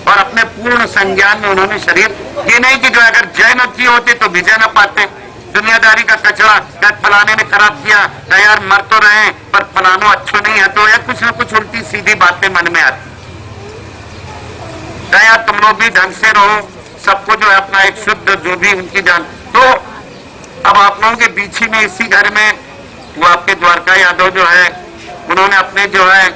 [SPEAKER 2] और अपने पूर्ण संज्ञान में उन्होंने शरीर, ये नहीं कि जो अगर जय न किए होते तो विजय न पाते, दुनियादारी का कचरा क्या फलाने ने खराब किया, यार मर तो रहे पर फलानो अच्छो नहीं है, तो या कुछ न कुछ उल्टी सीधी बातें मन में आती। यार तुम लोग भी ढंग से रहो, सबको जो है अपना एक शुद्ध जो भी उनकी जान। तो अब आप लोगों के बीच ही में इसी घर में वो आपके द्वारका यादव जो है उन्होंने अपने जो है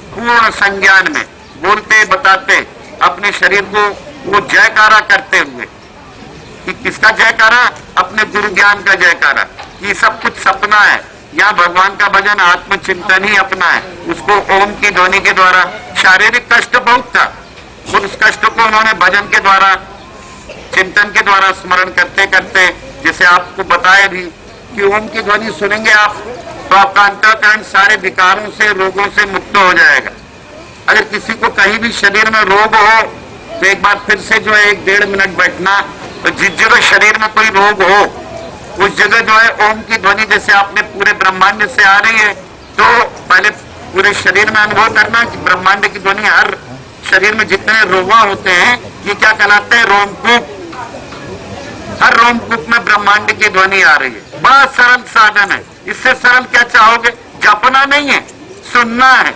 [SPEAKER 2] पूर्ण संज्ञान में बोलते बताते अपने शरीर को वो जयकारा करते हुए, कि किसका जयकारा, अपने गुरु ज्ञान का जयकारा, कि सब कुछ सपना है, यहाँ भगवान का भजन आत्मचिंतन ही अपना है। उसको ओम की ध्वनि के द्वारा, शारीरिक कष्ट बहुत था, उस कष्ट को उन्होंने भजन के द्वारा चिंतन के द्वारा स्मरण करते करते, जैसे आपको बताया भी कि ओम की ध्वनि सुनेंगे आप तो आपका अंतःकरण सारे विकारों से रोगों से मुक्त हो जाएगा। अगर किसी को कहीं भी शरीर में रोग हो तो एक बार फिर से जो है 1-1.5 मिनट बैठना। तो जिस जगह शरीर में कोई रोग हो उस जगह जो है ओम की ध्वनि जैसे आपने पूरे ब्रह्मांड से आ रही है, तो पहले पूरे शरीर में अनुभव करना कि ब्रह्मांड की ध्वनि हर शरीर में जितने रोगा होते हैं ये क्या कहलाते हैं, रोमकूप। हर रोमकूप में ब्रह्मांड की ध्वनि आ रही है। बड़ा सरल साधन है, इससे सरल क्या चाहोगे? जपना नहीं है, सुनना है।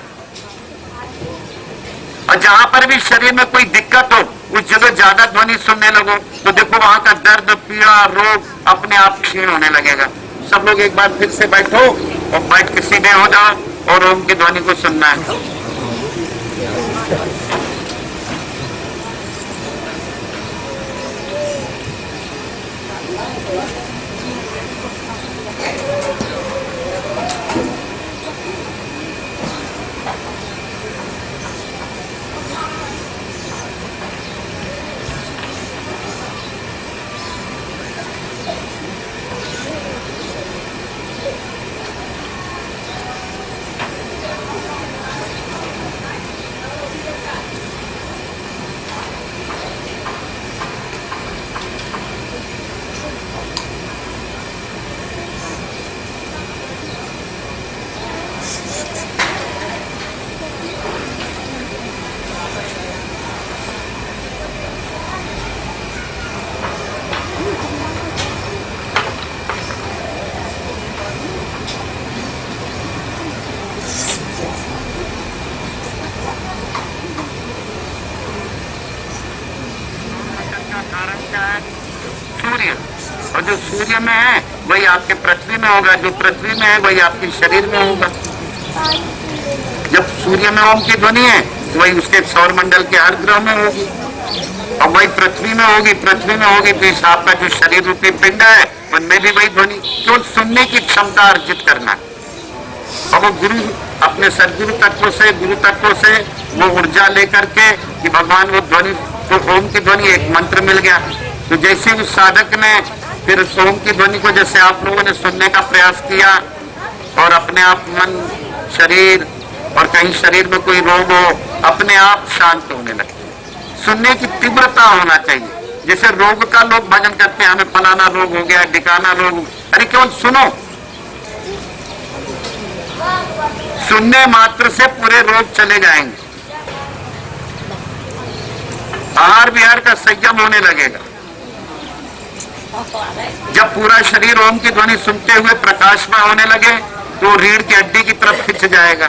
[SPEAKER 2] और जहां पर भी शरीर में कोई दिक्कत हो उस जगह ज्यादा ध्वनि सुनने लगो तो देखो वहां का दर्द, पीड़ा, रोग अपने आप क्षीण होने लगेगा। सब लोग एक बार फिर से बैठो और बैठ के सीधे हो जाओ और ओम की ध्वनि को सुनना है। सूर्य, और जो सूर्य में है वही आपके पृथ्वी में होगा, जो पृथ्वी में है वही आपके शरीर में होगा। जब सूर्य में ओम की ध्वनि है तो वही उसके सौर मंडल के हर ग्रह में होगी और वही पृथ्वी में होगी। पृथ्वी में होगी तो इस आपका जो शरीर रूपी पिंड है उनमें भी वही ध्वनि। केवल सुनने की क्षमता अर्जित करना है और वो गुरु अपने सदगुरु तत्व से, गुरु तत्व से वो ऊर्जा लेकर के कि भगवान वो ध्वनि, तो ओम की ध्वनि एक मंत्र मिल गया। तो जैसे उस साधक ने फिर ओम की ध्वनि को जैसे आप लोगों ने सुनने का प्रयास किया और अपने आप मन, शरीर और कहीं शरीर में कोई रोग हो अपने आप शांत होने लगे। सुनने की तीव्रता होना चाहिए। जैसे रोग का लोग भजन करते हैं, हमें फलाना रोग हो गया, ढिकाना रोग, अरे केवल सुनो। सुनने मात्र से पूरे रोग चले जाएंगे। आहार विहार का संयम होने लगेगा। जब पूरा शरीर ओम की ध्वनि सुनते हुए प्रकाशमान होने लगे तो रीढ़ की हड्डी की तरफ खिंच जाएगा।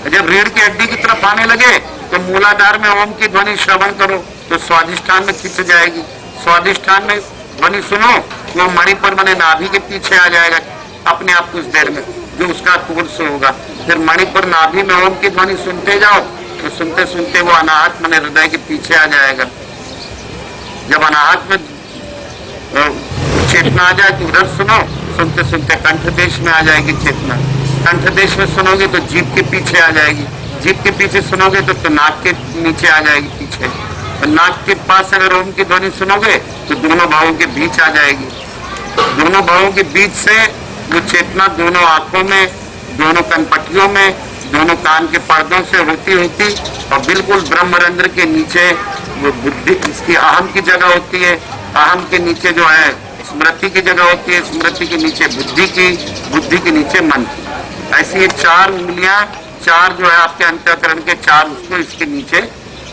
[SPEAKER 2] जब रीढ़ की हड्डी की तरफ आने लगे तो मूलाधार में ओम की ध्वनि श्रवण करो तो स्वादिष्ठान में खिंच जाएगी। स्वादिष्ठान में ध्वनि सुनो वो मणिपुर माने नाभि के पीछे आ जाएगा अपने आप कुछ देर में, जो उसका कोर्स होगा। फिर मणिपुर नाभि में ओम की ध्वनि सुनते जाओ तो सुनते सुनते वो अनाहत माने हृदय के पीछे आ जाएगा। जब अनाहत में चेतना आ जाए तो उधर सुनो, सुनते सुनते कंठ देश में आ जाएगी चेतना। कंठ देश में सुनोगे तो जीभ के पीछे आ जाएगी, जीभ के पीछे सुनोगे तो नाक के नीचे आ जाएगी पीछे। तो नाक के पास अगर ओम की ध्वनि सुनोगे तो दोनों भावों के बीच आ जाएगी। दोनों भावों के बीच से वो चेतना दोनों आंखों में, दोनों कनपटियों में, दोनों कान के पर्दों से होती होती और बिल्कुल ब्रह्मरंध्र के नीचे वो बुद्धि, इसकी अहम की जगह होती है। अहम के नीचे जो है स्मृति की जगह होती है, स्मृति के नीचे बुद्धि की, बुद्धि के नीचे मन की। ऐसी ये 4 उंगलियां, 4 जो है आपके अंतःकरण के 4 उसको इसके नीचे।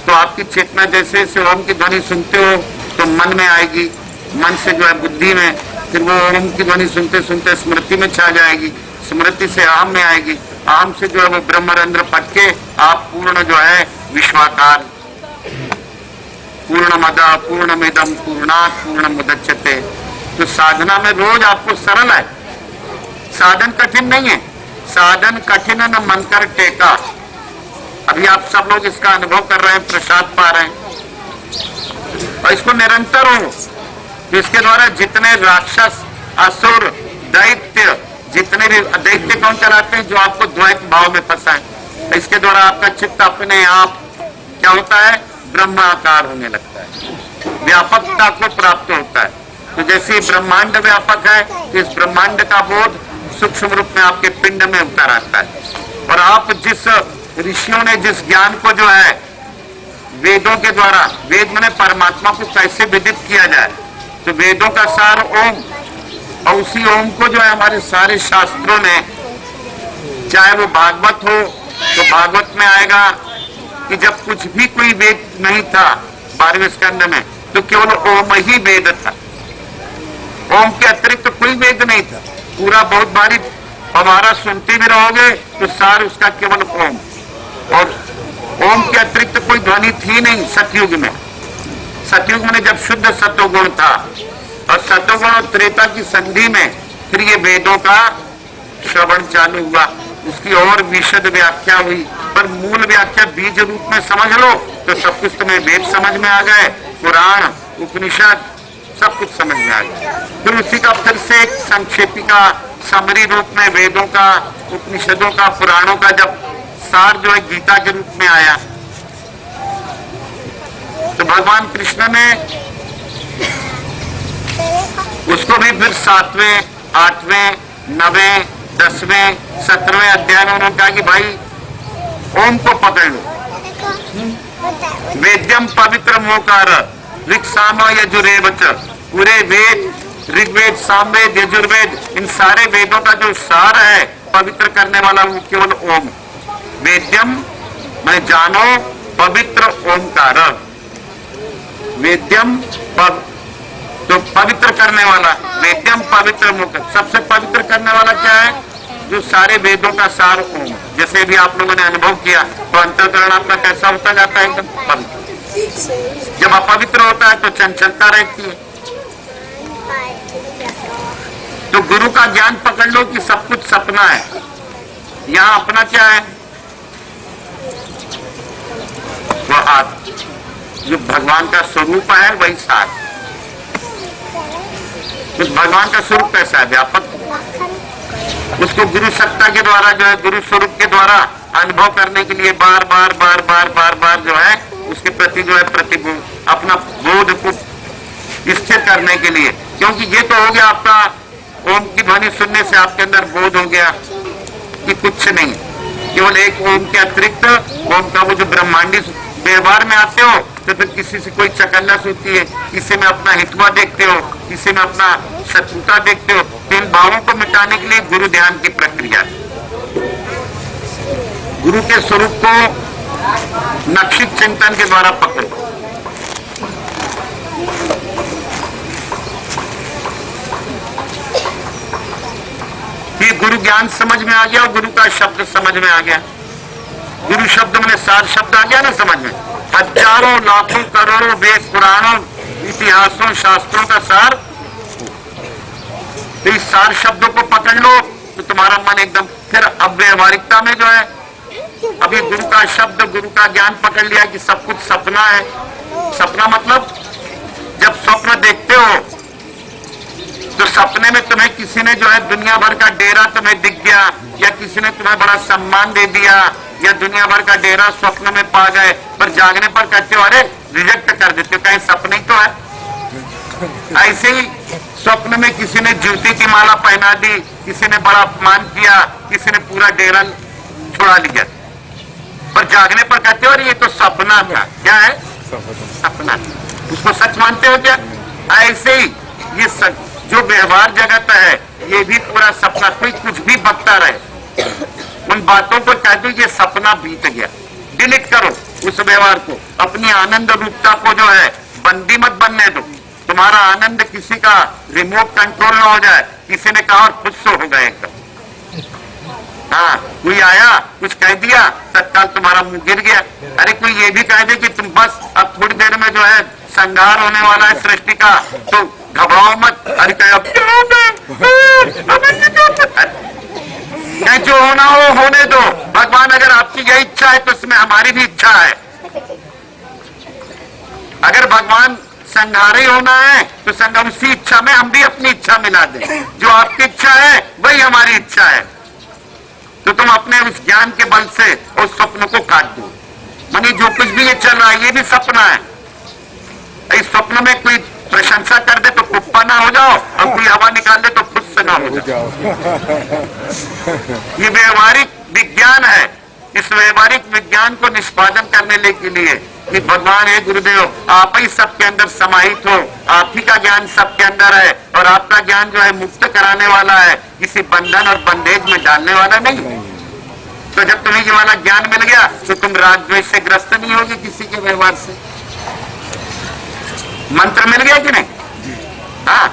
[SPEAKER 2] तो आपकी चेतना जैसे जैसे ओम की ध्वनि सुनते हो तो मन में आएगी, मन से जो है बुद्धि में, फिर वो ओम की ध्वनि सुनते सुनते स्मृति में छा जाएगी, स्मृति से अहम में आएगी, अहम से जो है वो ब्रह्मरंध्र पटके आप पूर्ण जो है विश्वाकार, पूर्णमद पूर्णमिदं पूर्णात् पूर्णमुदच्यते। तो साधना में रोज आपको सरल है, साधन कठिन नहीं है। साधन कठिन न मन कर टेका। अभी आप सब लोग इसका अनुभव कर रहे हैं, प्रसाद पा रहे हैं और इसको निरंतर हो। तो इसके द्वारा जितने राक्षस, असुर, दैत्य, जितने भी दैत्य कौन चलाते हैं, जो आपको द्वैत भाव में फंसा है, इसके द्वारा आपका चित्त अपने आप क्या होता है, ब्रह्माकार होने लगता है, व्यापकता को प्राप्त होता है। तो जैसे ब्रह्मांड व्यापक है तो इस ब्रह्मांड का बोध सूक्ष्म रूप में आपके पिंड में उतर आता है। और आप जिस ऋषियों ने जिस ज्ञान को जो है वेदों के द्वारा, वेद माने परमात्मा को कैसे विदित किया जाए, तो वेदों का सार ओम, और उसी ओम को जो है हमारे सारे शास्त्रों ने, चाहे वो भागवत हो तो भागवत में आएगा कि जब कुछ भी कोई वेद नहीं था 12वें स्कंद में, तो केवल ओम ही वेद था। ओम के अतिरिक्त तो कोई वेद नहीं था। पूरा बहुत बारी हमारा सुनते भी रहोगे तो सार उसका केवल ओम, और ओम के अतिरिक्त तो कोई ध्वनि थी नहीं सतयुग में। सतयुग में जब शुद्ध सतोगुण था, और सतोगुण और त्रेता की संधि में फिर ये वेदों का श्रवण चालू हुआ, उसकी और विशद व्याख्या हुई। पर मूल व्याख्या बीज रूप में समझ लो तो सब कुछ तुम्हें वेद समझ में आ गए, पुराण उपनिषद सब कुछ समझ में आ गया। फिर उसी का फिर से एक संक्षेपिका समरी रूप में वेदों का, उपनिषदों का, पुराणों का जब सार जो है गीता के रूप में आया, तो भगवान कृष्ण ने उसको भी फिर 7वें, 8वें, 9वें, 10वें, 17वें अध्याय में उन्होंने कहा कि भाई ओम को पकड़ लो। वेद्यम पवित्र मोकार ऋक् साम यजुरेव च, पूरे वेद ऋग्वेद, सामवेद, यजुर्वेद, इन सारे वेदों का जो सार है पवित्र करने वाला वो केवल ओम। वेद्यम मैं जानो पवित्र ओमकार, वेद्यम तो पवित्र करने वाला, वेद्यम पवित्र मुख, सबसे पवित्र करने वाला क्या है, जो सारे वेदों का सार ओम। जैसे भी आप लोगों ने अनुभव किया तो अंतःकरण आपका कैसा होता जाता है, एकदम पवित्र। जब अपवित्र होता है तो चंचलता रहती है। तो गुरु का ज्ञान पकड़ लो कि सब कुछ सपना है, यहाँ अपना क्या है, वह हाथ जो भगवान का स्वरूप है वही सार। उस भगवान का स्वरूप कैसा है, व्यापक, उसको गुरु सत्ता के द्वारा जो है, गुरु स्वरूप के द्वारा अनुभव करने के लिए बार बार बार बार बार बार जो है उसके प्रति जो है प्रतिबोध, अपना बोध को स्थिर करने के लिए। क्योंकि ये तो हो गया आपका ओम की ध्वनि सुनने से आपके अंदर बोध हो गया कि कुछ नहीं, केवल एक ओम के अतिरिक्त ओम का वो जो ब्रह्मांडी व्यवहार में आते हो तो फिर किसी से कोई चकल्लस होती है, किसी में अपना हितवा देखते हो, किसी में अपना शत्रुता देखते हो। तो इन भावों को मिटाने के लिए गुरु ध्यान की प्रक्रिया, गुरु के स्वरूप को नक्षित चिंतन के द्वारा पकड़ो। ये गुरु ज्ञान समझ में आ गया और गुरु का शब्द समझ में आ गया। गुरु शब्द में सार शब्द आ गया ना समझ में, हजारों लाखों करोड़ों वेद पुराणों इतिहासों शास्त्रों का सार। तो इस सार शब्दों को पकड़ लो तो तुम्हारा मन एकदम फिर अब व्यवहारिकता में जो है, अभी गुरु का शब्द, गुरु का ज्ञान पकड़ लिया कि सब कुछ सपना है। सपना मतलब जब स्वप्न देखते हो तो सपने में तुम्हें किसी ने जो है दुनिया भर का डेरा तुम्हें दिख गया, या किसी ने तुम्हें बड़ा सम्मान दे दिया, या दुनिया भर का डेरा स्वप्न में पा गए, पर जागने पर कहते हो अरे रिजेक्ट कर देते हो, कहीं सपने ही तो है। ऐसे ही स्वप्न में किसी ने जूती की माला पहना दी, किसी ने बड़ा अपमान किया, किसी ने पूरा डेरा छुड़ा लिया, पर जागने पर कहते हो अरे ये तो सपना था। क्या है? सपना। उसको सच मानते हो क्या? ऐसे ही ये सच जो व्यवहार जगत है ये भी पूरा सपना, कोई कुछ भी बकता रहे, उन बातों को कह दो ये सपना बीत गया, डिलीट करो उस व्यवहार को। अपनी आनंद रूपता को जो है बंदी मत बनने दो। तुम्हारा आनंद किसी का रिमोट कंट्रोल ना हो जाए। किसी ने कहा और खुश हो गए एकदम, हाँ कोई आया कुछ कह दिया तत्काल तुम्हारा मुंह गिर गया। अरे कोई ये भी कह दे कि तुम बस अब थोड़ी देर में जो है संहार होने वाला है सृष्टि का, तो घबराओ मत। अरे नहीं, जो होना हो होने दो। भगवान अगर आपकी यही इच्छा है तो इसमें हमारी भी इच्छा है। अगर भगवान संहारी होना है तो संघ उसी इच्छा में हम भी अपनी इच्छा मिला दें। जो आपकी इच्छा है वही हमारी इच्छा है। तो तुम अपने उस ज्ञान के बल से उस स्वप्न को काट दो। मानी जो कुछ भी ये चल रहा है ये भी सपना है। इस स्वप्न में कोई प्रशंसा कर दे तो कुप्पा ना हो जाओ, और कोई हवा निकाल दे तो खुद से ना हो जाओ। ये व्यवहारिक विज्ञान है इस व्यवहारिक विज्ञान को निष्पादन करने के लिए कि भगवान है गुरुदेव, आप ही सबके अंदर समाहित हो, आप ही का ज्ञान सबके अंदर है और आपका ज्ञान जो है मुक्त कराने वाला है, किसी बंधन और बंदेज में डालने वाला नहीं। तो जब तुम्हें ये वाला ज्ञान मिल गया तो तुम राग द्वेष से ग्रस्त नहीं होगे किसी के व्यवहार से। मंत्र मिल गया कि नहीं? हाँ,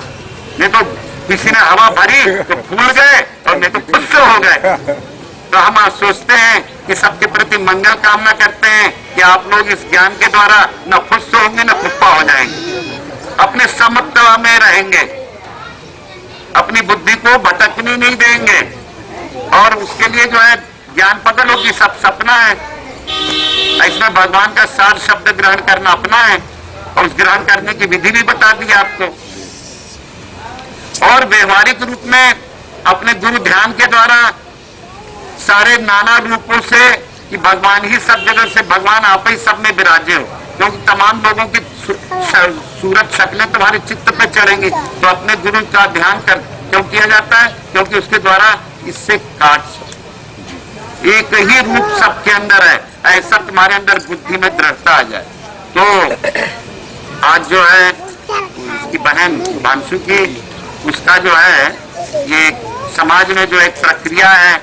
[SPEAKER 2] नहीं तो किसी ने हवा भरी तो फूल गए और नहीं तो खुश हो गए। तो हम आज सोचते हैं कि सबके प्रति मंगल कामना करते हैं कि आप लोग इस ज्ञान के द्वारा न खुश होंगे न कुप्पा हो जाएंगे, अपने समत्व में रहेंगे, अपनी बुद्धि को भटकने नहीं देंगे और उसके लिए जो है ज्ञान पकड़ लो कि सब सपना है। इसमें भगवान का सार शब्द ग्रहण करना अपना है और उस ग्रहण करने की विधि भी बता दी आपको। और व्यवहारिक रूप में अपने गुरु ध्यान के द्वारा सारे नाना रूपों से कि भगवान ही सब जगह से, भगवान आप ही सब में विराजे हो, क्योंकि तमाम लोगों की सूरत शक्लें तुम्हारे चित्त पे चढ़ेंगी। तो अपने गुरु का ध्यान कर क्यों किया जाता है? क्योंकि उसके द्वारा इससे काट एक ही रूप सबके अंदर है, ऐसा तुम्हारे अंदर बुद्धि में दृढ़ता आ जाए। तो आज जो है उसकी बहन शुभांशु की, उसका जो है ये समाज में जो एक प्रक्रिया है,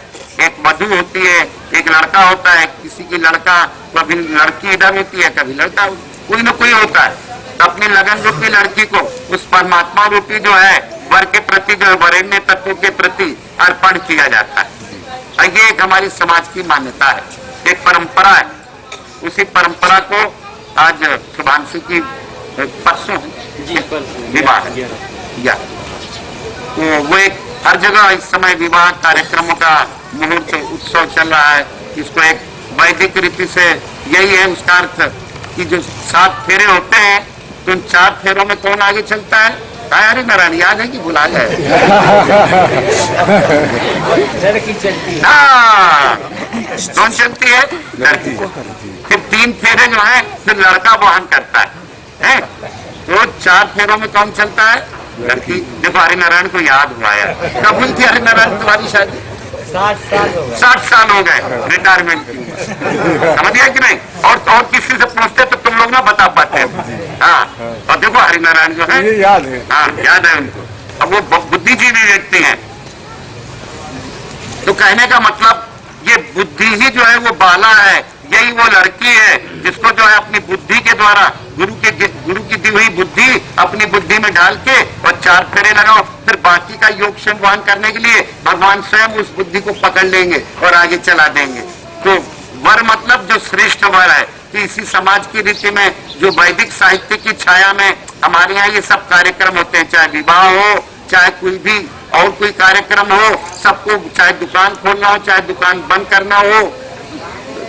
[SPEAKER 2] एक वधू होती है, एक लड़का होता है, किसी की लड़का, कभी लड़की इधर होती है, कभी लड़का, कोई न कोई होता है। तो अपनी लगन रूपी लड़की को उस परमात्मा रूपी जो है वर के प्रति, जो वरेण्य तत्व के प्रति अर्पण किया जाता है। ये एक हमारी समाज की मान्यता है, एक परंपरा है। उसी परंपरा को आज शुभांशु की परसों विवाह है या तो वो एक हर जगह इस समय विवाह कार्यक्रमों का मुहूर्त उत्सव चल रहा है। इसको एक वैदिक रीति से यही है उसका अर्थ कि जो 7 फेरे होते हैं तो उन 4 फेरों में कौन आगे चलता है? अरे नारायण याद है कि भुला गए? हाँ, कौन चलती है? लड़की। फिर 3 फेरे जो है फिर लड़का वहन करता है। तो 4 फेरों में कौन चलता है? लड़की। देखो हरिनारायण को याद हुआ है, कब हुई थी हरिनारायण तुम्हारी शादी? 60 साल हो गए रिटायरमेंट की, समझ गया कि नहीं? और किसी से पूछते तो तुम लोग ना बता पाते हैं। हाँ, और देखो हरिनारायण जो है याद है, हाँ याद है उनको। अब वो बुद्धिजीवी व्यक्ति हैं। तो कहने का मतलब ये बुद्धि ही जो है वो बाला है, यही वो लड़की है जिसको जो है अपनी बुद्धि के द्वारा गुरु की दी हुई बुद्धि अपनी बुद्धि में डाल के और 4 फेरे लगाओ, फिर बाकी का योग संवाहन करने के लिए भगवान स्वयं उस बुद्धि को पकड़ लेंगे और आगे चला देंगे। तो वर मतलब जो श्रेष्ठ वर है। तो इसी समाज की रीति में जो वैदिक साहित्य की छाया में हमारे यहाँ ये सब कार्यक्रम होते हैं, चाहे विवाह हो, चाहे कोई भी और कोई कार्यक्रम हो, सबको चाहे दुकान खोलना हो, चाहे दुकान बंद करना हो,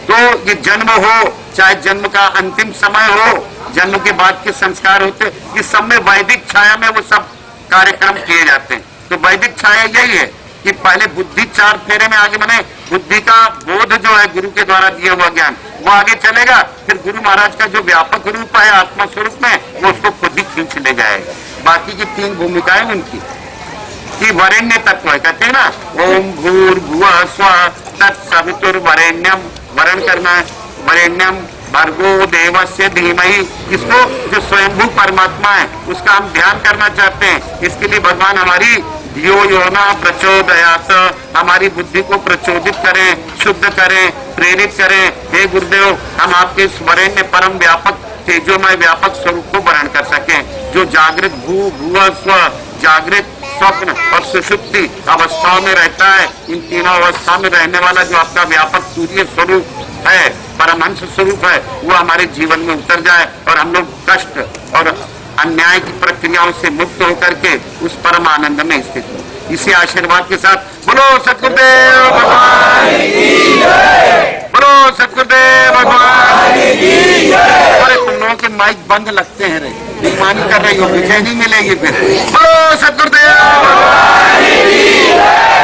[SPEAKER 2] तो ये जन्म हो, चाहे जन्म का अंतिम समय हो, जन्म के बाद के संस्कार होते, इस सब में वैदिक छाया में वो सब कार्यक्रम किए जाते हैं। तो वैदिक छाया यही है कि पहले बुद्धि 4 फेरे में आगे बने, बुद्धि का बोध जो है गुरु के द्वारा दिया हुआ ज्ञान वो आगे चलेगा, फिर गुरु महाराज का जो व्यापक रूप है आत्मा स्वरूप में वो उसको खुद ही खींच ले जाएगा। बाकी की 3 भूमिकाएं उनकी कि वरेण्य तत्व है, कहते हैं ना, ओम भूर्भुवः स्वः तत्सवितुर्वरेण्यम, वरण करना है, वरेण्यम भर्गो देवस्य धीमहि, इसको जो स्वयंभू परमात्मा है उसका हम ध्यान करना चाहते हैं। इसके लिए भगवान हमारी धियो यो न प्रचोदयात्, हमारी बुद्धि को प्रचोदित करें, शुद्ध करें, प्रेरित करें। हे गुरुदेव, हम आपके वरेण्य परम व्यापक तेजोमय व्यापक स्वरूप को वर्ण कर सकें, जो जागृत भूर्भुवः स्वः, जागृत, स्वप्न और सुषुप्ति अवस्थाओं में रहता है। इन तीनों अवस्था में रहने वाला जो आपका व्यापक सूर्य स्वरूप है, परमहंस स्वरूप है, वो हमारे जीवन में उतर जाए और हम लोग कष्ट और अन्याय की प्रक्रियाओं से मुक्त होकर के उस परम आनंद में स्थित हो। इसी आशीर्वाद के साथ बोलो सद्गुरुदेव भगवान की जय, बोलो सद्गुरुदेव भगवान की जय। अरे तुम लोगों के माइक बंद लगते हैं रे, बेईमानी कर रही हो, विजय नहीं मिलेगी फिर। बोलो सद्गुरुदेव भगवान की जय।